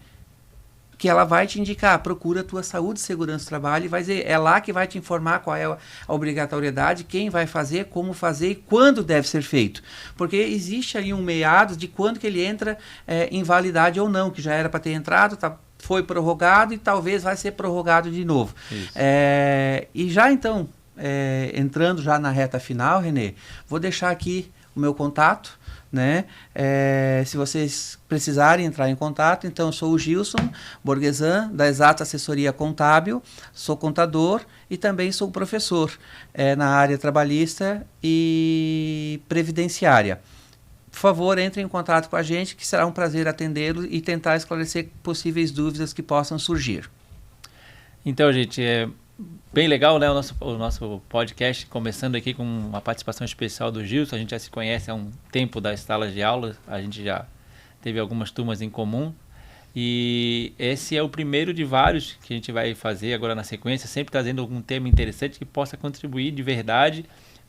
que ela vai te indicar, procura a tua saúde e segurança do trabalho e vai dizer, é lá que vai te informar qual é a obrigatoriedade, quem vai fazer, como fazer e quando deve ser feito. Porque existe aí um meados de quando que ele entra em validade ou não, que já era para ter entrado, foi prorrogado e talvez vai ser prorrogado de novo. E já então, entrando já na reta final, Renê, vou deixar aqui o meu contato, né? Se vocês precisarem entrar em contato, então eu sou o Gilson Borgesan, da Exata Assessoria Contábil, sou contador e também sou professor na área trabalhista e previdenciária. Por favor, entre em contato com a gente, que será um prazer atendê-lo e tentar esclarecer possíveis dúvidas que possam surgir. Então, gente, bem legal, né, o nosso podcast, começando aqui com uma participação especial do Gilson. A gente já se conhece há um tempo das salas de aula, a gente já teve algumas turmas em comum e esse é o primeiro de vários que a gente vai fazer agora na sequência, sempre trazendo algum tema interessante que possa contribuir de verdade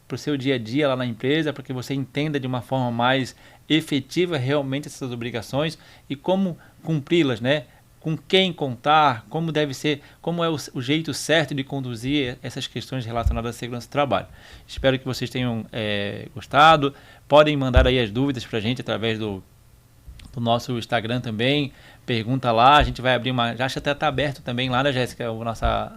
para o seu dia a dia lá na empresa, para que você entenda de uma forma mais efetiva realmente essas obrigações e como cumpri-las, né? Com quem contar, como deve ser, como é o jeito certo de conduzir essas questões relacionadas à segurança do trabalho. Espero que vocês tenham gostado. Podem mandar aí as dúvidas para a gente através do nosso Instagram também. Pergunta lá, a gente vai abrir já até está aberto também lá, né, Jéssica,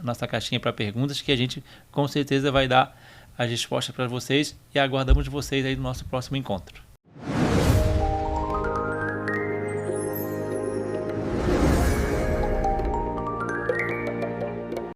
nossa caixinha para perguntas, que a gente com certeza vai dar as respostas para vocês e aguardamos vocês aí no nosso próximo encontro.